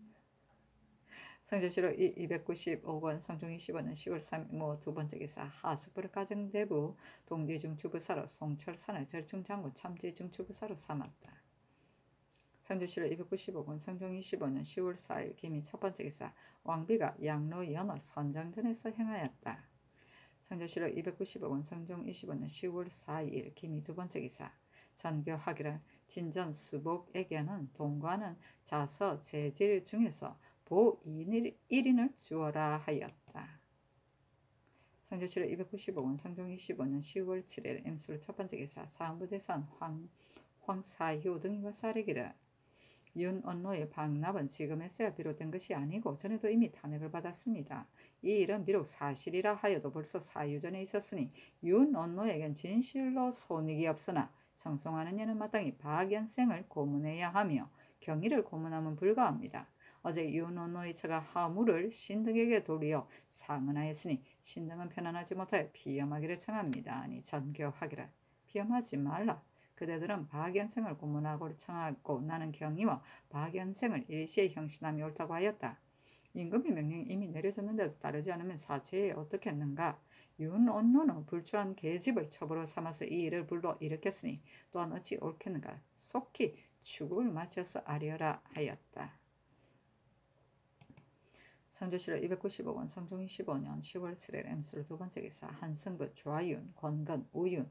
성조실록 295권 성종 25년 10월 3일 두 번째 기사 하숙부를 가정대부 동지중추부사로 송철산을 절충장군 참지중추부사로 삼았다. 성조실록 295권 성종 25년 10월 4일 기미 첫 번째 기사 왕비가 양로연을 선장전에서 행하였다. 성조실록 295권 성종 25년 10월 4일 기미 두 번째 기사 전교하기를 진전 수복에게는 동과는 자서 재질 중에서 보 1인을 주어라 하였다. 성조실록 295권 성종 25년 10월 7일 임술 첫 번째 기사 사헌부대선 황사효 등이 사례기를 윤언로의 방납은 지금에서야 비롯된 것이 아니고 전에도 이미 탄핵을 받았습니다. 이 일은 비록 사실이라 하여도 벌써 사유전에 있었으니 윤언로에겐 진실로 손익이 없으나 청송하는 예는 마땅히 박연생을 고문해야 하며 경위를 고문하면 불가합니다. 어제 윤언로의 처가 하물을 신등에게 도리어 상언하였으니 신등은 편안하지 못하여 비엄하기를 청합니다. 아니 전교하기를 비엄하지 말라. 그대들은 박연생을 고문하고 청하고 나는 경위와 박연생을 일시에 형신함이 옳다고 하였다. 임금의 명령이 이미 내려졌는데도 따르지 않으면 사죄에 어떻게 했는가. 윤언로는 불주한 계집을 첩으로 삼아서 이 일을 불러 일으켰으니 또한 어찌 옳겠는가. 속히 추국을 마쳐서 아뢰어라 하였다. 성조실록 295권 성종 25년 10월 7일 엠스루 두 번째 기사 한승부 좌윤 권건 우윤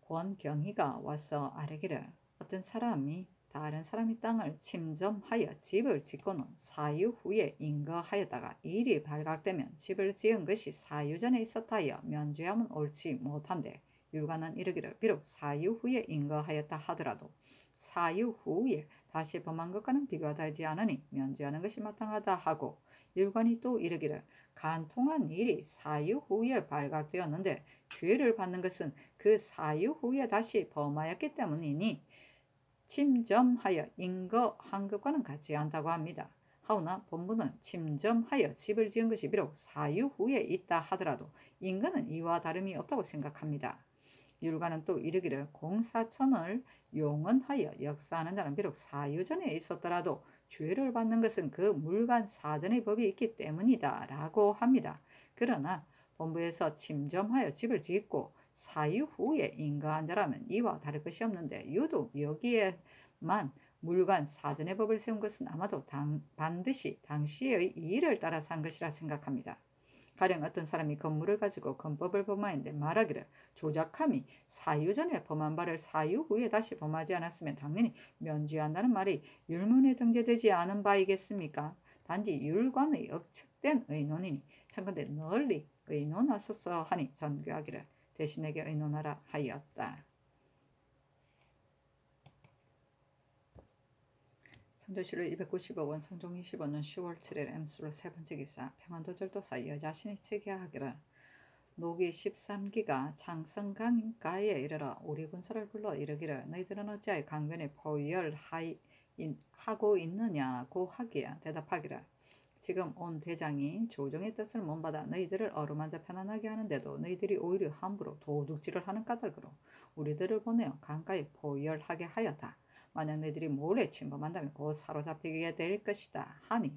권경희가 와서 아뢰기를 어떤 사람이 다른 사람이 땅을 침점하여 집을 짓고는 사유 후에 인거하였다가 일이 발각되면 집을 지은 것이 사유 전에 있었다 하여 면죄함은 옳지 못한데 율가는 이르기를 비록 사유 후에 인거하였다 하더라도 사유 후에 다시 범한 것과는 비교되지 않으니 면죄하는 것이 마땅하다 하고 율관이 또 이르기를 간통한 일이 사유 후에 발각되었는데 죄를 받는 것은 그 사유 후에 다시 범하였기 때문이니 침점하여 인거한 것과는 같지 않다고 합니다. 하오나 본문은 침점하여 집을 지은 것이 비록 사유 후에 있다 하더라도 인거는 이와 다름이 없다고 생각합니다. 율가는 또 이르기를 공사천을 용언하여 역사하는 자는 비록 사유전에 있었더라도 죄를 받는 것은 그 물간 사전의 법이 있기 때문이다 라고 합니다. 그러나 본부에서 침점하여 집을 짓고 사유 후에 인거한 자라면 이와 다를 것이 없는데 유독 여기에만 물간 사전의 법을 세운 것은 아마도 반드시 당시의 일을 따라서 한 것이라 생각합니다. 가령 어떤 사람이 건물을 가지고 건법을 범하였는데 말하기를 조작함이 사유전에 범한 바를 사유 후에 다시 범하지 않았으면 당연히 면죄한다는 말이 율문에 등재되지 않은 바이겠습니까? 단지 율관의 억측된 의논이니 청컨대 널리 의논하소서 하니 전교하기를 대신에게 의논하라 하였다. 성조실로 290억 원, 성종 25년 10월 7일 엠수로 세 번째 기사, 평안도절도사 여자신이 즉위하기를 노기 13기가 창성강가에 이르러 우리 군사를 불러 이르기를 너희들은 어찌하여 강변에 포위하고 있느냐고 하기야 대답하기를 지금 온 대장이 조정의 뜻을 못받아 너희들을 어루만져 편안하게 하는데도 너희들이 오히려 함부로 도둑질을 하는 까닭으로 우리들을 보내어 강가에 포위하게 하였다. 만약 너희들이 몰래 침범한다면 곧 사로잡히게 될 것이다 하니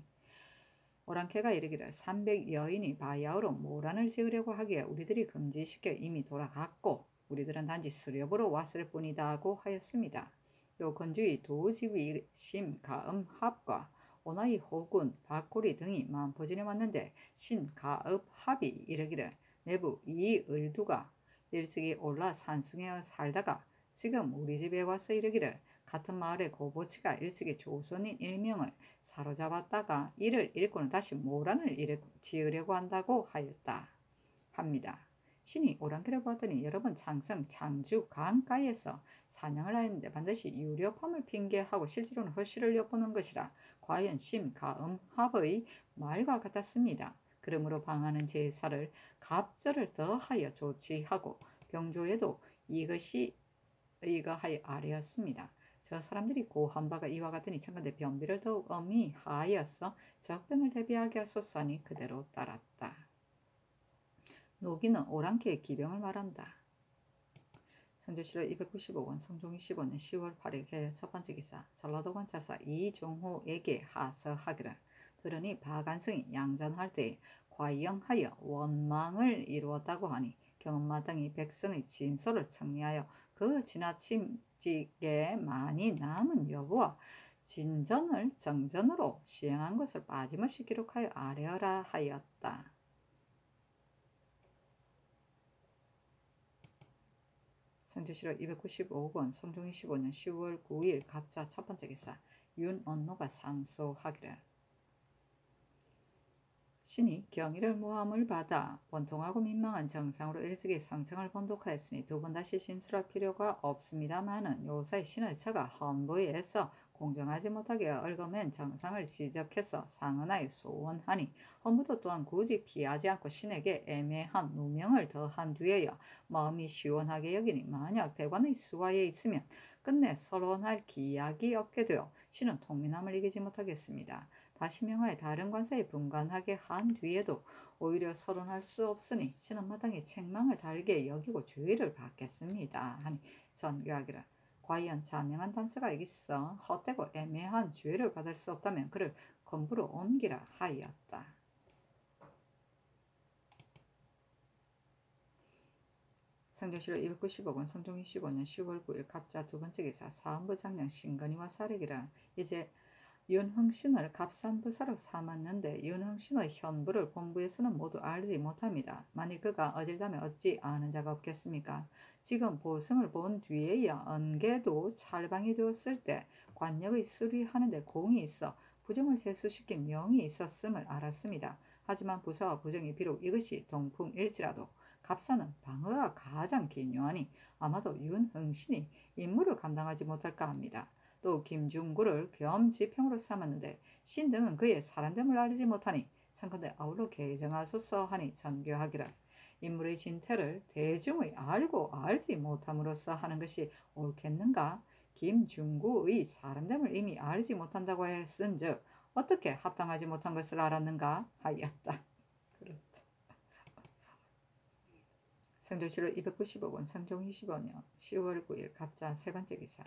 오랑캐가 이르기를 300여인이 바야흐로 모란을 지으려고 하기에 우리들이 금지시켜 이미 돌아갔고 우리들은 단지 수렵으로 왔을 뿐이다고 하였습니다. 또 건주의 도지위 심가음합과 오나이 호군 박고리 등이 만포진에 왔는데 신가읍합이 이르기를 내부 이을두가 일찍이 올라 산승에 살다가 지금 우리 집에 와서 이르기를 같은 마을의 고보치가 일찍이 조선인 일명을 사로잡았다가 이를 잃고는 다시 모란을 지으려고 한다고 하였다 합니다. 신이 오랑캐를 보았더니 여러 번 창성 창주 강가에서 사냥을 하였는데 반드시 유력함을 핑계하고 실제로는 허실을 엿보는 것이라 과연 심가음합의 말과 같았습니다. 그러므로 방하는 제사를 갑절을 더하여 조치하고 병조에도 이것이 의거하여 아뢰었습니다. 저 사람들이 고한 바가 이와 같으니 청컨대 변비를 더욱 엄히 하여서 적병을 대비하게 하소서니 그대로 따랐다. 노기는 오랑캐의 기병을 말한다. 성조실록 295권 성종 25년 10월 8일 첫 번째 기사 전라도 관찰사 이종호에게 하서하기를 들으니 바간성이 양전할 때에 과영하여 원망을 이루었다고 하니 경험마땅히 백성의 진솔을 청리하여 그 지나침직에 많이 남은 여부와 진전을 정전으로 시행한 것을 빠짐없이 기록하여 아뢰어라 하였다. 성조실록 295권 성종 25년 10월 9일 갑자 첫 번째 기사 윤언노가 상소하기를 신이 경의를 모함을 받아 원통하고 민망한 정상으로 일찍이 성청을 번독하였으니 두 번 다시 신술할 필요가 없습니다마는 요사이 신의 처가 헌부에 애써 공정하지 못하게 얽어맨 정상을 지적해서 상언하여 소원하니 헌부도 또한 굳이 피하지 않고 신에게 애매한 누명을 더한 뒤에야 마음이 시원하게 여기니 만약 대관의 수하에 있으면 끝내 서론할 기약이 없게 되어 신은 통민함을 이기지 못하겠습니다. 다시 명하여 다른 관사에 분간하게 한 뒤에도 오히려 서론할 수 없으니 신은 마땅히 책망을 달게 여기고 주의를 받겠습니다. 하니 선교하기를 과연 자명한 단서가 있어 헛되고 애매한 주의를 받을 수 없다면 그를 건부로 옮기라 하였다. 성조실록 295권 성종 25년 10월 9일 갑자 두 번째 기사 사헌부 장령 신건이와 사례기라 이제 윤흥신을 갑산부사로 삼았는데 윤흥신의 현부를 본부에서는 모두 알지 못합니다. 만일 그가 어질다면 어찌 아는 자가 없겠습니까? 지금 보성을 본 뒤에야 언개도 찰방이 되었을 때 관역의 수리하는데 공이 있어 부정을 제수시킨 명이 있었음을 알았습니다. 하지만 부사와 부정이 비록 이것이 동풍일지라도 갑사는 방어가 가장 기묘하니 아마도 윤흥신이 임무를 감당하지 못할까 합니다. 또 김중구를 겸지평으로 삼았는데 신등은 그의 사람됨을 알지 못하니 참컨대 아울러 개정하소서 하니 전교하기를 인물의 진태를 대중의 알고 알지 못함으로써 하는 것이 옳겠는가? 김중구의 사람됨을 이미 알지 못한다고 했은즉 어떻게 합당하지 못한 것을 알았는가 하였다. 그렇다. 성조실록 295권 성종 25년 10월 9일 갑자 세 번째 기사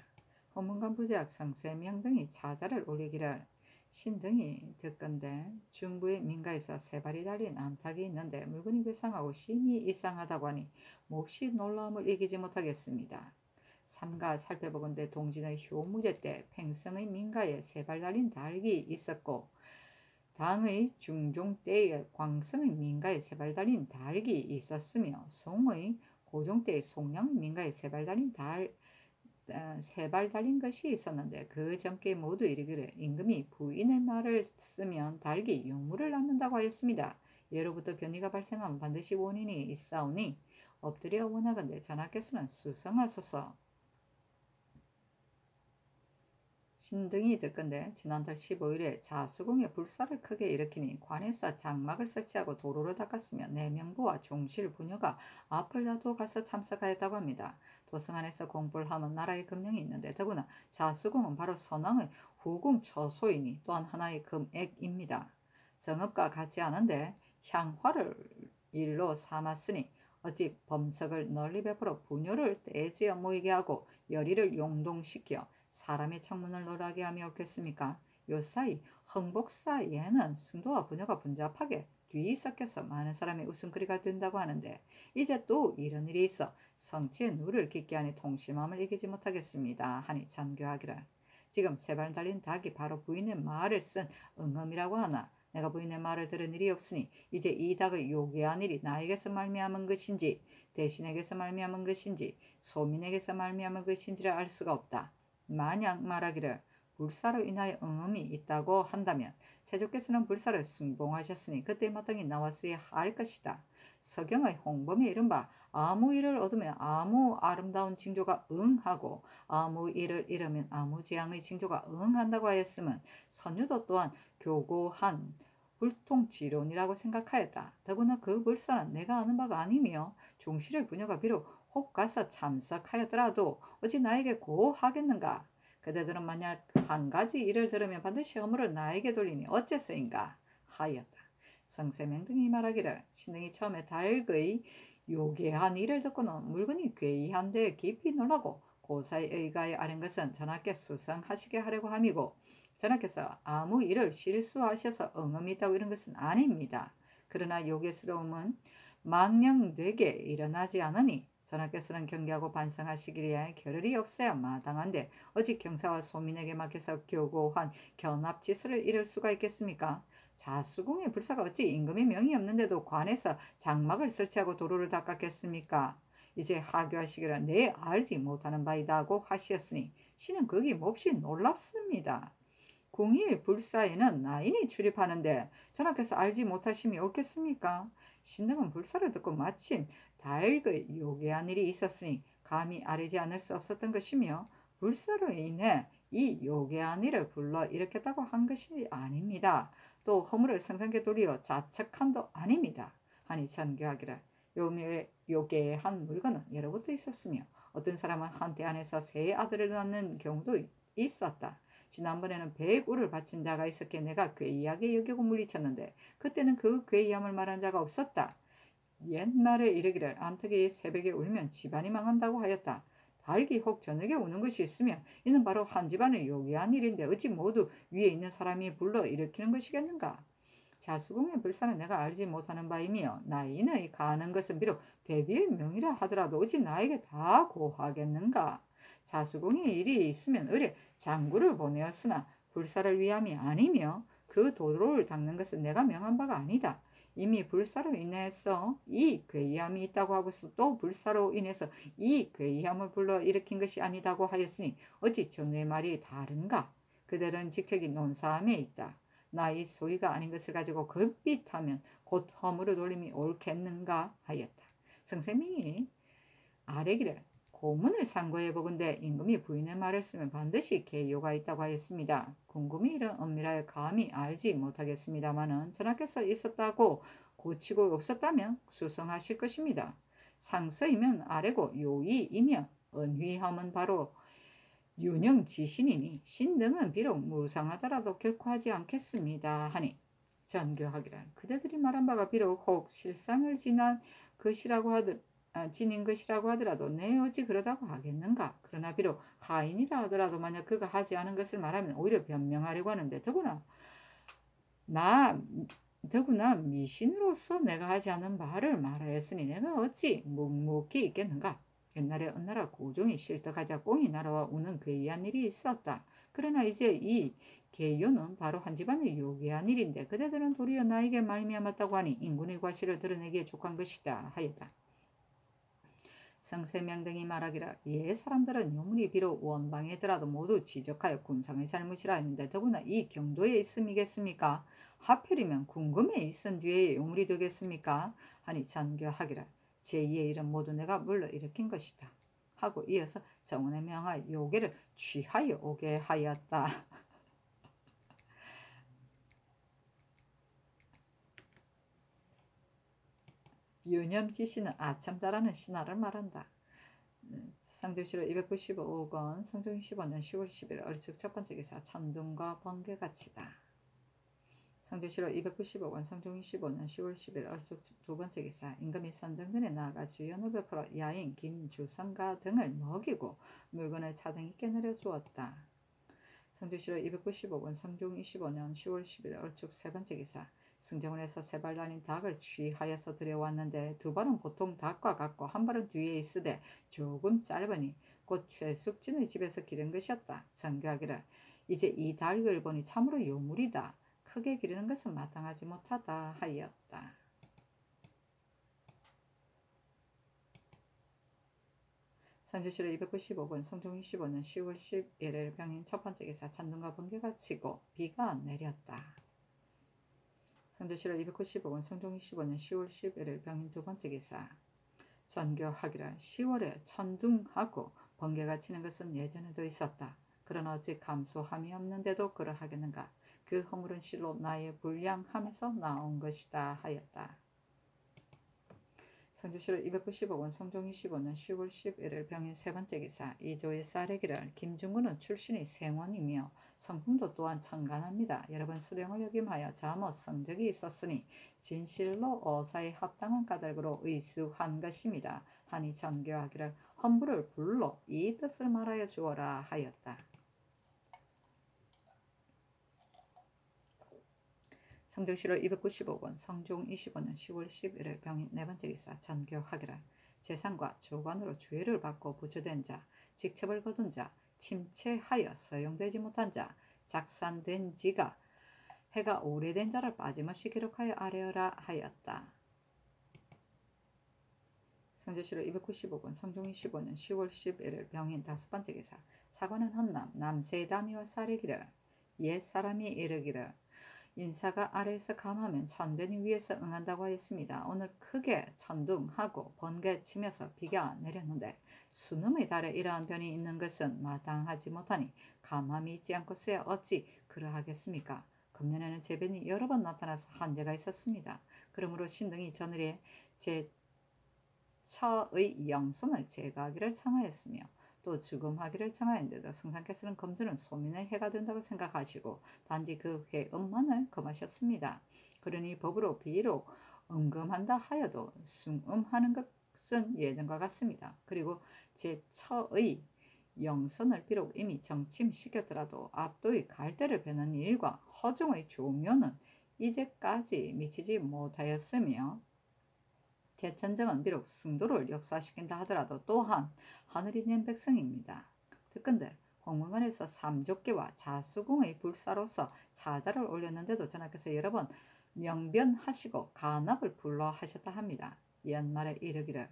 헌문관 부재학 성세명 등이 차자를 올리기를 신등이 듣건대 중부의 민가에서 세 발이 달린 암탉이 있는데 물건이 괴상하고 심히 이상하다고 하니 몹시 놀라움을 이기지 못하겠습니다. 삼가 살펴보건대 동진의 효무제 때 팽성의 민가에 세 발 달린 닭이 있었고 당의 중종 때에 광성의 민가에 세 발 달린 닭이 있었으며 송의 고종 때의 송량의 민가에 세 발 달린 세 발 달린 것이 있었는데 그 점께 모두 이르기를 임금이 부인의 말을 쓰면 닭이 용물을 낳는다고 하였습니다. 예로부터 변이가 발생하면 반드시 원인이 있사오니 엎드려 원하건대 전하께서는 수성하소서. 신등이 듣건대 지난달 15일에 자수궁에 불사를 크게 일으키니 관에서 장막을 설치하고 도로를 닦았으며 내명부와 종실 부녀가 앞을 놔두어 가서 참석하였다고 합니다. 도성 안에서 공부를 하면 나라의 금령이 있는데 더구나 자수궁은 바로 선왕의 후궁 처소이니 또한 하나의 금액입니다. 정읍과 같지 않은데 향화를 일로 삼았으니 어찌 범석을 널리 베풀어 부녀를 떼지어 모이게 하고 열의를 용동시켜 사람의 청문을 노라게 하며 옳겠습니까? 요사이 흥복사에는 승도와 부녀가 분잡하게 뒤섞여서 많은 사람의 웃음거리가 된다고 하는데 이제 또 이런 일이 있어 성치의 누를 깊게 하니 통심함을 이기지 못하겠습니다 하니 잔교하기를. 지금 세 발 달린 닭이 바로 부인의 말을 쓴 응음이라고 하나 내가 부인의 말을 들은 일이 없으니 이제 이 닭의 요기한 일이 나에게서 말미암은 것인지 대신에게서 말미암은 것인지 소민에게서 말미암은 것인지를 알 수가 없다. 만약 말하기를 불사로 인하여 응음이 있다고 한다면 세조께서는 불사를 승봉하셨으니 그때 마땅히 나왔어야 할 것이다. 서경의 홍범에 이른바 아무 일을 얻으면 아무 아름다운 징조가 응하고 아무 일을 잃으면 아무 재앙의 징조가 응한다고 하였으면 선유도 또한 교고한 불통지론이라고 생각하였다. 더구나 그 불사는 내가 아는 바가 아니며 종실의 부녀가 비록 혹 가서 참석하였더라도 어찌 나에게 고하겠는가? 그대들은 만약 한 가지 일을 들으면 반드시 허물을 나에게 돌리니 어째서인가? 하였다. 성세명등이 말하기를 신등이 처음에 닭의 요괴한 일을 듣고는 물건이 괴이한데 깊이 놀라고 고사의 의가에 아는 것은 전하께 수상하시게 하려고 함이고 전하께서 아무 일을 실수하셔서 응음이 있다고 이런 것은 아닙니다. 그러나 요괴스러움은 망령되게 일어나지 않으니 전하께서는 경계하고 반성하시기에 겨를이 없어야 마땅한데 어찌 경사와 소민에게 맡겨서 교고한 견합지수를 이룰 수가 있겠습니까? 자수궁의 불사가 어찌 임금의 명이 없는데도 관에서 장막을 설치하고 도로를 닦았겠습니까? 이제 하교하시기를 내 알지 못하는 바이다고 하시었으니 신은 거기 몹시 놀랍습니다. 궁의 불사에는 나인이 출입하는데 전하께서 알지 못하심이 옳겠습니까? 신등은 불사를 듣고 마침 다일의 요괴한 일이 있었으니 감히 아뢰지 않을 수 없었던 것이며 불사로 인해 이 요괴한 일을 불러 일으켰다고 한 것이 아닙니다. 또 허물을 생생하게 돌리어 자책한도 아닙니다. 하니 잔교하기를 요괴한 물건은 예로부터 있었으며 어떤 사람은 한때 안에서 세 아들을 낳는 경우도 있었다. 지난번에는 100우를 바친 자가 있었기에 내가 괴이하게 여기고 물리쳤는데 그때는 그 괴이함을 말한 자가 없었다. 옛말에 이르기를 암탉이 새벽에 울면 집안이 망한다고 하였다. 닭이 혹 저녁에 우는 것이 있으면 이는 바로 한 집안의 요기한 일인데 어찌 모두 위에 있는 사람이 불러 일으키는 것이겠는가? 자수궁의 불사는 내가 알지 못하는 바이며 나인의 가는 것은 비록 대비의 명이라 하더라도 어찌 나에게 다 고하겠는가? 자수궁의 일이 있으면 의뢰 장구를 보내었으나 불사를 위함이 아니며 그 도로를 닦는 것은 내가 명한 바가 아니다. 이미 불사로 인해서 이 괴이함이 있다고 하고서 또 불사로 인해서 이 괴이함을 불러 일으킨 것이 아니다고 하였으니 어찌 전의 말이 다른가? 그들은 직책이 논사함에 있다. 나의 소위가 아닌 것을 가지고 급빗하면 곧 허물을 돌림이 옳겠는가 하였다. 성세명이 아래기를 고문을 상고해 보건대 임금이 부인의 말을 쓰면 반드시 개요가 있다고 하였습니다. 궁금히 이런 엄밀하여 감히 알지 못하겠습니다마는 전하께서 있었다고 고치고 없었다면 수성하실 것입니다. 상서이면 아래고 요이이면 은휘함은 바로 윤영지신이니 신등은 비록 무상하더라도 결코 하지 않겠습니다 하니 전교하기를 그대들이 말한 바가 비록 혹 실상을 지닌 것이라고 하더라도 내 어찌 그러다고 하겠는가? 그러나 비록 하인이라 하더라도 만약 그가 하지 않은 것을 말하면 오히려 변명하려고 하는데 더구나 미신으로서 내가 하지 않은 말을 말하였으니 내가 어찌 묵묵히 있겠는가? 옛날에 어느 나라 고종이 실덕하자 꽁이 날아와 우는 괴이한 일이 있었다. 그러나 이제 이 계요는 바로 한 집안의 요괴한 일인데 그대들은 도리어 나에게 말미암았다고 하니 인군의 과실을 드러내기에 족한 것이다 하였다. 성세명 등이 말하기를 사람들은 요물이 비록 원방이더라도 모두 지적하여 군상의 잘못이라 했는데 더구나 이 경도에 있음이겠습니까? 하필이면 궁금에 있은 뒤에 요물이 되겠습니까? 하니 잔교하기를 제2의 일은 모두 내가 물러 일으킨 것이다. 하고 이어서 정원에 명하여 요괴를 취하여 오게 하였다. 유념지시는 아참 잘하는 신하를 말한다. 상조실록 295권 성종 15년 10월 10일 얼측 첫 번째 기사 천둥과 번개같이다. 상조실록 295권 성종 15년 10월 10일 얼측 두 번째 기사 임금이 선정전에 나아가 주연을 베풀어 야인, 김, 주상가 등을 먹이고 물건을 차등 있게 내려주었다. 상조실록 295권 성종 25년 10월 10일 얼측 세 번째 기사 승정원에서 세 발 달린 닭을 취하여서 들여왔는데 두 발은 보통 닭과 같고 한 발은 뒤에 있으되 조금 짧으니 곧 최숙진의 집에서 기른 것이었다. 전교하기를 이제 이 닭을 보니 참으로 요물이다. 크게 기르는 것은 마땅하지 못하다 하였다. 상조실록 295권 성종 25년 10월 11일 병인 첫 번째 기사 천둥과 번개가 치고 비가 내렸다. 상조실록 295권 성종 25년 10월 11일 병인 두 번째 기사 전교하기를 10월에 천둥하고 번개가 치는 것은 예전에도 있었다. 그러나 어찌 감소함이 없는데도 그러하겠는가. 그 허물은 실로 나의 불량함에서 나온 것이다 하였다. 상조실록 295권 성종 25년 10월 11일 병인 세 번째 기사 이조의 쌀에기를 김중군은 출신이 생원이며 성품도 또한 청간합니다. 여러 번 수령을 역임하여 자못 성적이 있었으니 진실로 어사에 합당한 까닭으로 의수한 것입니다. 하니 전교하기를 헌부를 불러 이 뜻을 말하여 주어라 하였다. 상조실록 295권 성종 25년 10월 11일 병인 네 번째 기사 전교하기를 재산과 조관으로 주의를 받고 부처된 자, 직첩을 거둔 자, 침체하여 서용되지 못한 자, 작산된 지가 해가 오래된 자를 빠짐없이 기록하여 아뢰어라 하였다. 상조실록 295권 성종 25년 10월 11일 병인 다섯 번째 기사 사관은 헌남 남세다미와 사례기를 옛사람이 이르기를 인사가 아래에서 감하면 천변이 위에서 응한다고 하였습니다. 오늘 크게 천둥하고 번개 치면서 비가 내렸는데 수놈의 달에 이러한 변이 있는 것은 마땅하지 못하니 감함이 있지 않고서야 어찌 그러하겠습니까? 금년에는 재변이 여러 번 나타나서 한재가 있었습니다. 그러므로 신등이 저늘에 제 처의 영선을 제거하기를 청하였으며 또 죽음하기를 청하였는데도 성상께서는 검주는 소민의 해가 된다고 생각하시고 단지 그 회음만을 금하셨습니다. 그러니 법으로 비록 음금한다 하여도 숭음하는 것은 예전과 같습니다. 그리고 제 처의 영선을 비록 이미 정침시켰더라도 압도의 갈대를 베는 일과 허중의 조묘는 이제까지 미치지 못하였으며 제천정은 비록 승도를 역사시킨다 하더라도 또한 하늘이 낸 백성입니다. 듣건대 홍문관에서 삼족계와 자수궁의 불사로서 차자를 올렸는데도 전하께서 여러 번 명변하시고 간압을 불러 하셨다 합니다. 옛말에 이르기를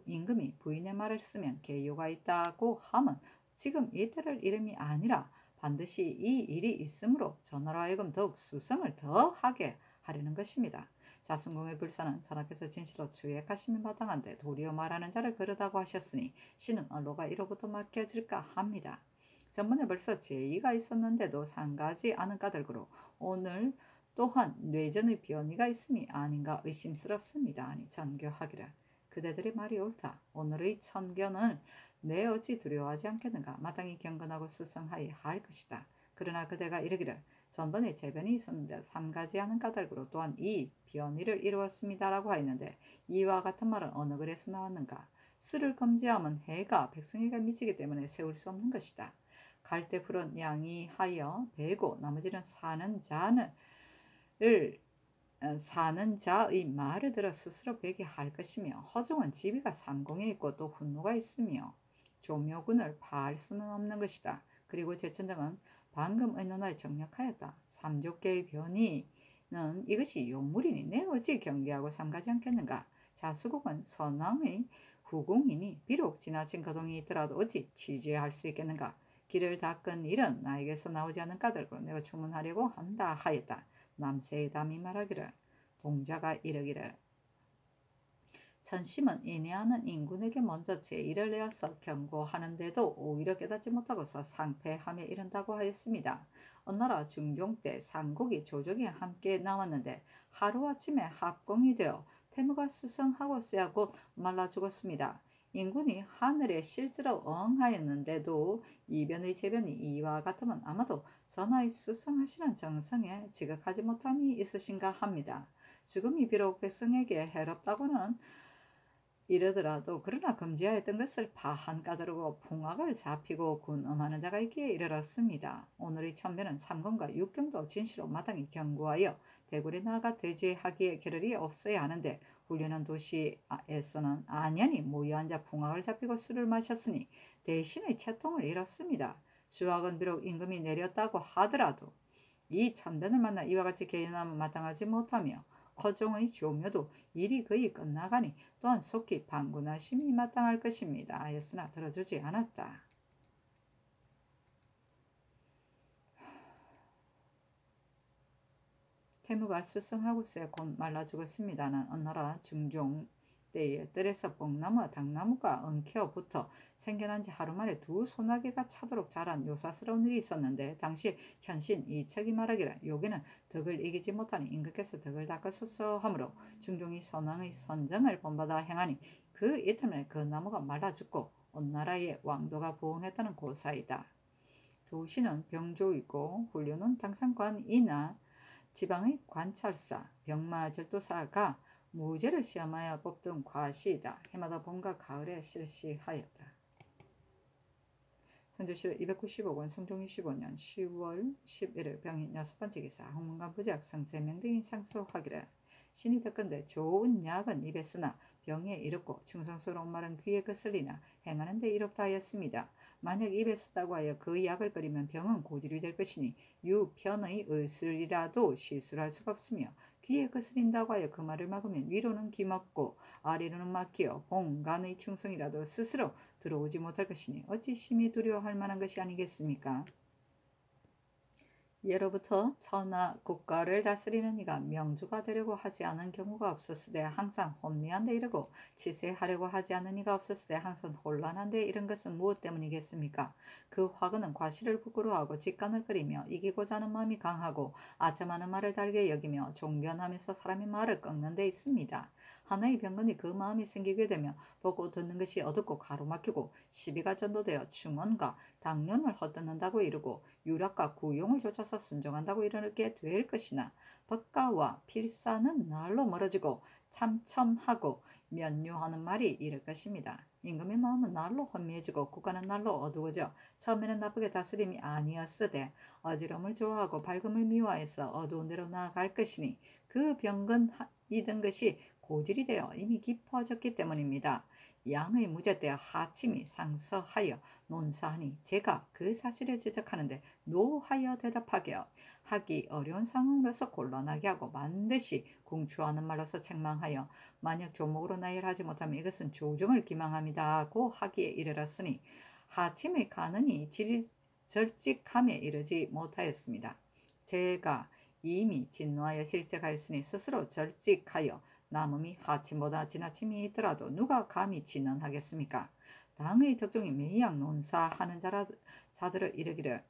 임금이 부인의 말을 쓰면 개요가 있다고 함은 지금 이때를 이름이 아니라 반드시 이 일이 있으므로 전하로 하여금 더욱 수성을 더하게 하려는 것입니다. 자순궁의 불사는 전하께서 진실로 주액하시면 마땅한데 도리어 말하는 자를 그러다고 하셨으니 신은 언로가 이로부터 맡겨질까 합니다. 전번에 벌써 제의가 있었는데도 상가지 않은 까닭으로 오늘 또한 뇌전의 변이가 있음이 아닌가 의심스럽습니다. 아니 전교하기를 그대들의 말이 옳다. 오늘의 천견을 내 어찌 두려워하지 않겠는가. 마땅히 경건하고 수성하여 할 것이다. 그러나 그대가 이르기를 전번에 재변이 있었는데 삼가지 않은 까닭으로 또한 이 변이를 이루었습니다라고 하였는데 이와 같은 말은 어느 글에서 나왔는가. 술을 금지하면 해가 백성에게 미치기 때문에 세울 수 없는 것이다. 갈대 풀은 양이하여 베고 나머지는 사는 자의 말을 들어 스스로 베게 할 것이며 허종은 지비가 삼공에 있고 또 훈노가 있으며 조묘군을 파할 수는 없는 것이다. 그리고 제천정은 방금 의논하여 정략하였다. 삼족계의 변이는 이것이 요물이니 내 어찌 경계하고 삼가지 않겠는가. 자수국은 선왕의 후궁이니 비록 지나친 거동이 있더라도 어찌 취재할 수 있겠는가. 길을 닦은 일은 나에게서 나오지 않은 까닭으로 내가 주문하려고 한다 하였다. 남세의 담이 말하기를 동자가 이르기를 전심은 인해하는 인군에게 먼저 제의를 내어서 경고하는데도 오히려 깨닫지 못하고서 상패함에 이른다고 하였습니다. 어느 나라 중종 때 삼국이 조정이 함께 나왔는데 하루아침에 합공이 되어 태무가 스승하고 쎄야 곧 말라 죽었습니다. 인군이 하늘에 실제로 응하였는데도 이변의 재변이 이와 같으면 아마도 전하의 스승하시는 정성에 지극하지 못함이 있으신가 합니다. 죽음이 비록 백성에게 해롭다고는 이르더라도 그러나 금지하였던 것을 파한 까다르고 풍악을 잡히고 군음하는 자가 있기에 이르렀습니다. 오늘의 천변은 삼권과 육경도 진시로 마땅히 경고하여 대궐에 나아가 대제하기에 겨를이 없어야 하는데 훈련한 도시에서는 안연히 모여앉아 풍악을 잡히고 술을 마셨으니 대신의 채통을 잃었습니다. 수학은 비록 임금이 내렸다고 하더라도 이 천변을 만나 이와 같이 개연함을 마땅하지 못하며 허종의 조묘도 일이 거의 끝나가니 또한 속히 방군하심이 마땅할 것입니다. 하였으나 들어주지 않았다. 태무가 스승하고서 곧 말라 죽었습니다는 어느 나라 중종 때에 뜰에서 뽕나무와 당나무가 엉켜 붙어 생겨난 지 하루 만에 두 소나기가 차도록 자란 요사스러운 일이 있었는데 당시 현신 이책이 말하기를 여기는 덕을 이기지 못하니 임금께서 덕을 닦으소서 하므로 중종이 선왕의 선정을 본받아 행하니 그 이튿날에 그 나무가 말라 죽고 온 나라의 왕도가 부흥했다는 고사이다. 도시는 병조이고 훈련은 당상관이나 지방의 관찰사, 병마절도사가 무죄를 시험하여 뽑던 과시이다. 해마다 봄과 가을에 실시하였다. 선조시로 295권 성종 25년 10월 11일 병인 6번째 기사 홍문관 부작 성세명 등이 상소하기를 신이 덕건대 좋은 약은 입에 쓰나 병에 이롭고 충성스러운 말은 귀에 거슬리나 행하는 데 이롭다 하였습니다. 만약 입에 쓰다고 하여 그 약을 끓이면 병은 고질이 될 것이니 유편의 의술이라도 실수를 할 수가 없으며 귀에 거스린다고 하여 그 말을 막으면 위로는 기먹고 아래로는 막히어 봉간의 충성이라도 스스로 들어오지 못할 것이니 어찌 심히 두려워할 만한 것이 아니겠습니까? 예로부터 천하 국가를 다스리는 이가 명주가 되려고 하지 않은 경우가 없었으되 항상 혼미한 데 이르고 치세하려고 하지 않은 이가 없었으되 항상 혼란한 데 이른 것은 무엇 때문이겠습니까? 그 화근은 과실을 부끄러워하고 직간을 끓이며 이기고자 하는 마음이 강하고 아첨하는 말을 달게 여기며 종변하면서 사람의 말을 꺾는 데 있습니다. 하나의 병건이 그 마음이 생기게 되면 보고 듣는 것이 어둡고 가로막히고 시비가 전도되어 충원과 당론을 헛듣는다고 이르고 유락과 구용을 좇아서 순종한다고 이르게 될 것이나 법가와 필사는 날로 멀어지고 참첨하고 면류하는 말이 이를 것입니다. 임금의 마음은 날로 혼미해지고 국가는 날로 어두워져 처음에는 나쁘게 다스림이 아니었으되 어지럼을 좋아하고 밝음을 미워해서 어두운 데로 나아갈 것이니 그 병건이던 것이 고질이 되어 이미 깊어졌기 때문입니다. 양의 무죄 때 하침이 상서하여 논사하니 제가 그 사실을 지적하는데 노하여 대답하게 하기 어려운 상황으로서 곤란하게 하고 반드시 궁추하는 말로서 책망하여 만약 조목으로 나열하지 못하면 이것은 조정을 기망합니다고 하기에 이르렀으니 하침의 가능이 절직함에 이르지 못하였습니다. 제가 이미 진노하여 실직하였으니 스스로 절직하여 남음이 하침보다 지나침이 있더라도 누가 감히 진언하겠습니까? 당의 덕종이 매양 논사하는 자들을 이르기를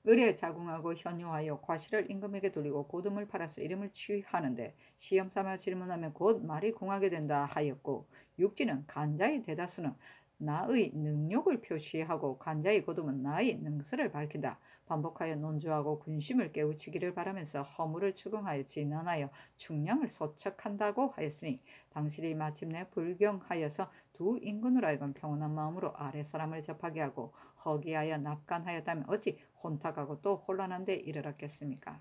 의뢰 자궁하고 현유하여 과실을 임금에게 돌리고 고dum을 팔아서 이름을 취하는데 시험 삼아 질문하면 곧 말이 공하게 된다 하였고 육지는 간자의 대다수는 나의 능욕을 표시하고 간자의 고dum은 나의 능서를 밝힌다. 반복하여 논주하고 군심을 깨우치기를 바라면서 허물을 추궁하여 진언하여 충량을 소척한다고 하였으니 당신이 마침내 불경하여서 두 인군으로 하여금 평온한 마음으로 아랫사람을 접하게 하고 허기하여 납간하였다면 어찌 혼탁하고 또 혼란한 데 이르렀겠습니까?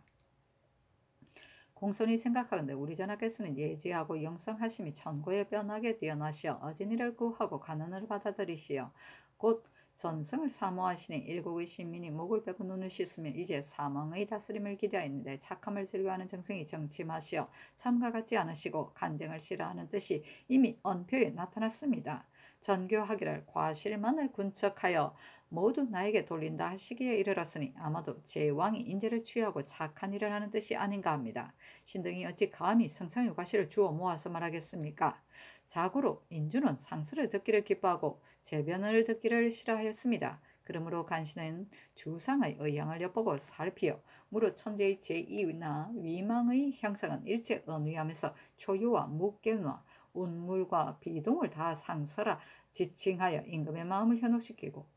공손히 생각하건대 우리 전하께서는 예지하고 영성하심이 천고에 변하게 뛰어나시어 어진이를 구하고 간언을 받아들이시어 곧 전성을 사모하시니 일국의 신민이 목을 빼고 눈을 씻으며 이제 사망의 다스림을 기대하였는데 착함을 즐겨하는 정성이 정침하시어 참과 같지 않으시고 간쟁을 싫어하는 뜻이 이미 언표에 나타났습니다. 전교하기를 과실만을 군척하여 모두 나에게 돌린다 하시기에 이르렀으니 아마도 제 왕이 인재를 취하고 착한 일을 하는 뜻이 아닌가 합니다. 신등이 어찌 감히 성상의 과실을 주워 모아서 말하겠습니까? 자고로 인주는 상서를 듣기를 기뻐하고 제변을 듣기를 싫어하였습니다. 그러므로 간신은 주상의 의향을 엿보고 살피어 무릇 천재의 제2나 위망의 형상은 일체 언위하면서 초유와 무견과 운물과 비동을 다 상서라 지칭하여 임금의 마음을 현혹시키고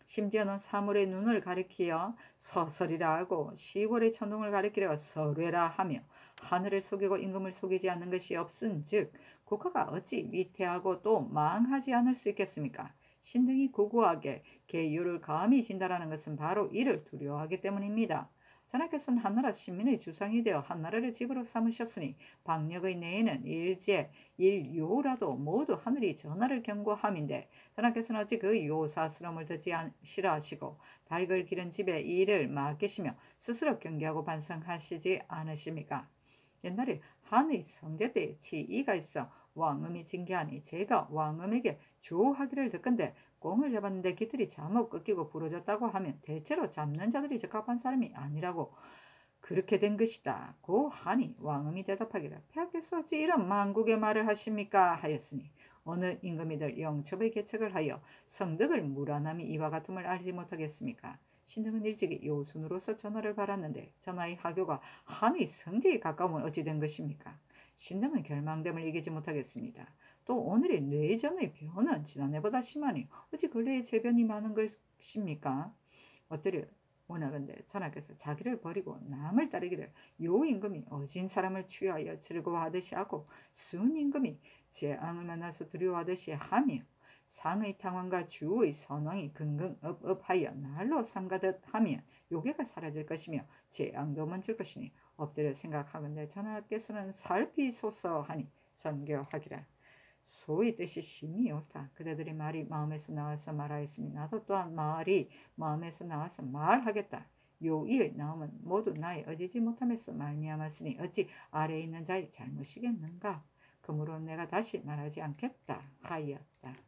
심지어는 사물의 눈을 가리키어 서설이라 하고 시골의 천둥을 가리키려 설외라 하며 하늘을 속이고 임금을 속이지 않는 것이 없은즉 국가가 어찌 위태하고 또 망하지 않을 수 있겠습니까? 신등이 구구하게 계율을 감히 진다라는 것은 바로 이를 두려워하기 때문입니다. 전하께서는 한나라 신민의 주상이 되어 한나라를 집으로 삼으셨으니 방역의 내에는 일제, 일요라도 모두 하늘이 전하를 경고함인데 전하께서는 어찌 그 요사스러움을 듣지 싫어하시고 닭을 기른 집에 일을 맡기시며 스스로 경계하고 반성하시지 않으십니까? 옛날에 한의 성제 때 지이가 있어 왕음이 징계하니 제가 왕음에게 주하기를 듣건대 꽁을 잡았는데 깃들이 잘못 꺾이고 부러졌다고 하면 대체로 잡는 자들이 적합한 사람이 아니라고 그렇게 된 것이다. 고 하니 왕음이 대답하기를 폐하께서 어찌 이런 망국의 말을 하십니까 하였으니 어느 임금이들 영첩의 계책을 하여 성덕을 무란함이 이와 같음을 알지 못하겠습니까? 신등은 일찍이 요순으로서 전하를 받았는데 전하의 하교가 한의 성제에 가까우면 어찌 된 것입니까? 신등은 결망됨을 이기지 못하겠습니다. 또 오늘의 뇌전의 변은 지난해보다 심하니 어찌 근래에 재변이 많은 것입니까? 엎드려 원하건대 전하께서 자기를 버리고 남을 따르기를 요 임금이 어진 사람을 취하여 즐거워하듯이 하고 순 임금이 재앙을 만나서 두려워하듯이 하며 상의 탕왕과 주의 선왕이 긍긍업업하여 날로 삼가듯 하면 요괴가 사라질 것이며 재앙도 멈출 것이니 엎드려 생각하건대 전하께서는 살피소서 하니 전교하기를 소의 뜻이 심히 옳다. 그대들의 말이 마음에서 나와서 말하였으니 나도 또한 말이 마음에서 나와서 말하겠다. 요이의 나옴은 모두 나의 어지지 못함에서 말미암았으니 어찌 아래에 있는 자의 잘못이겠는가? 그러므로 내가 다시 말하지 않겠다 하였다.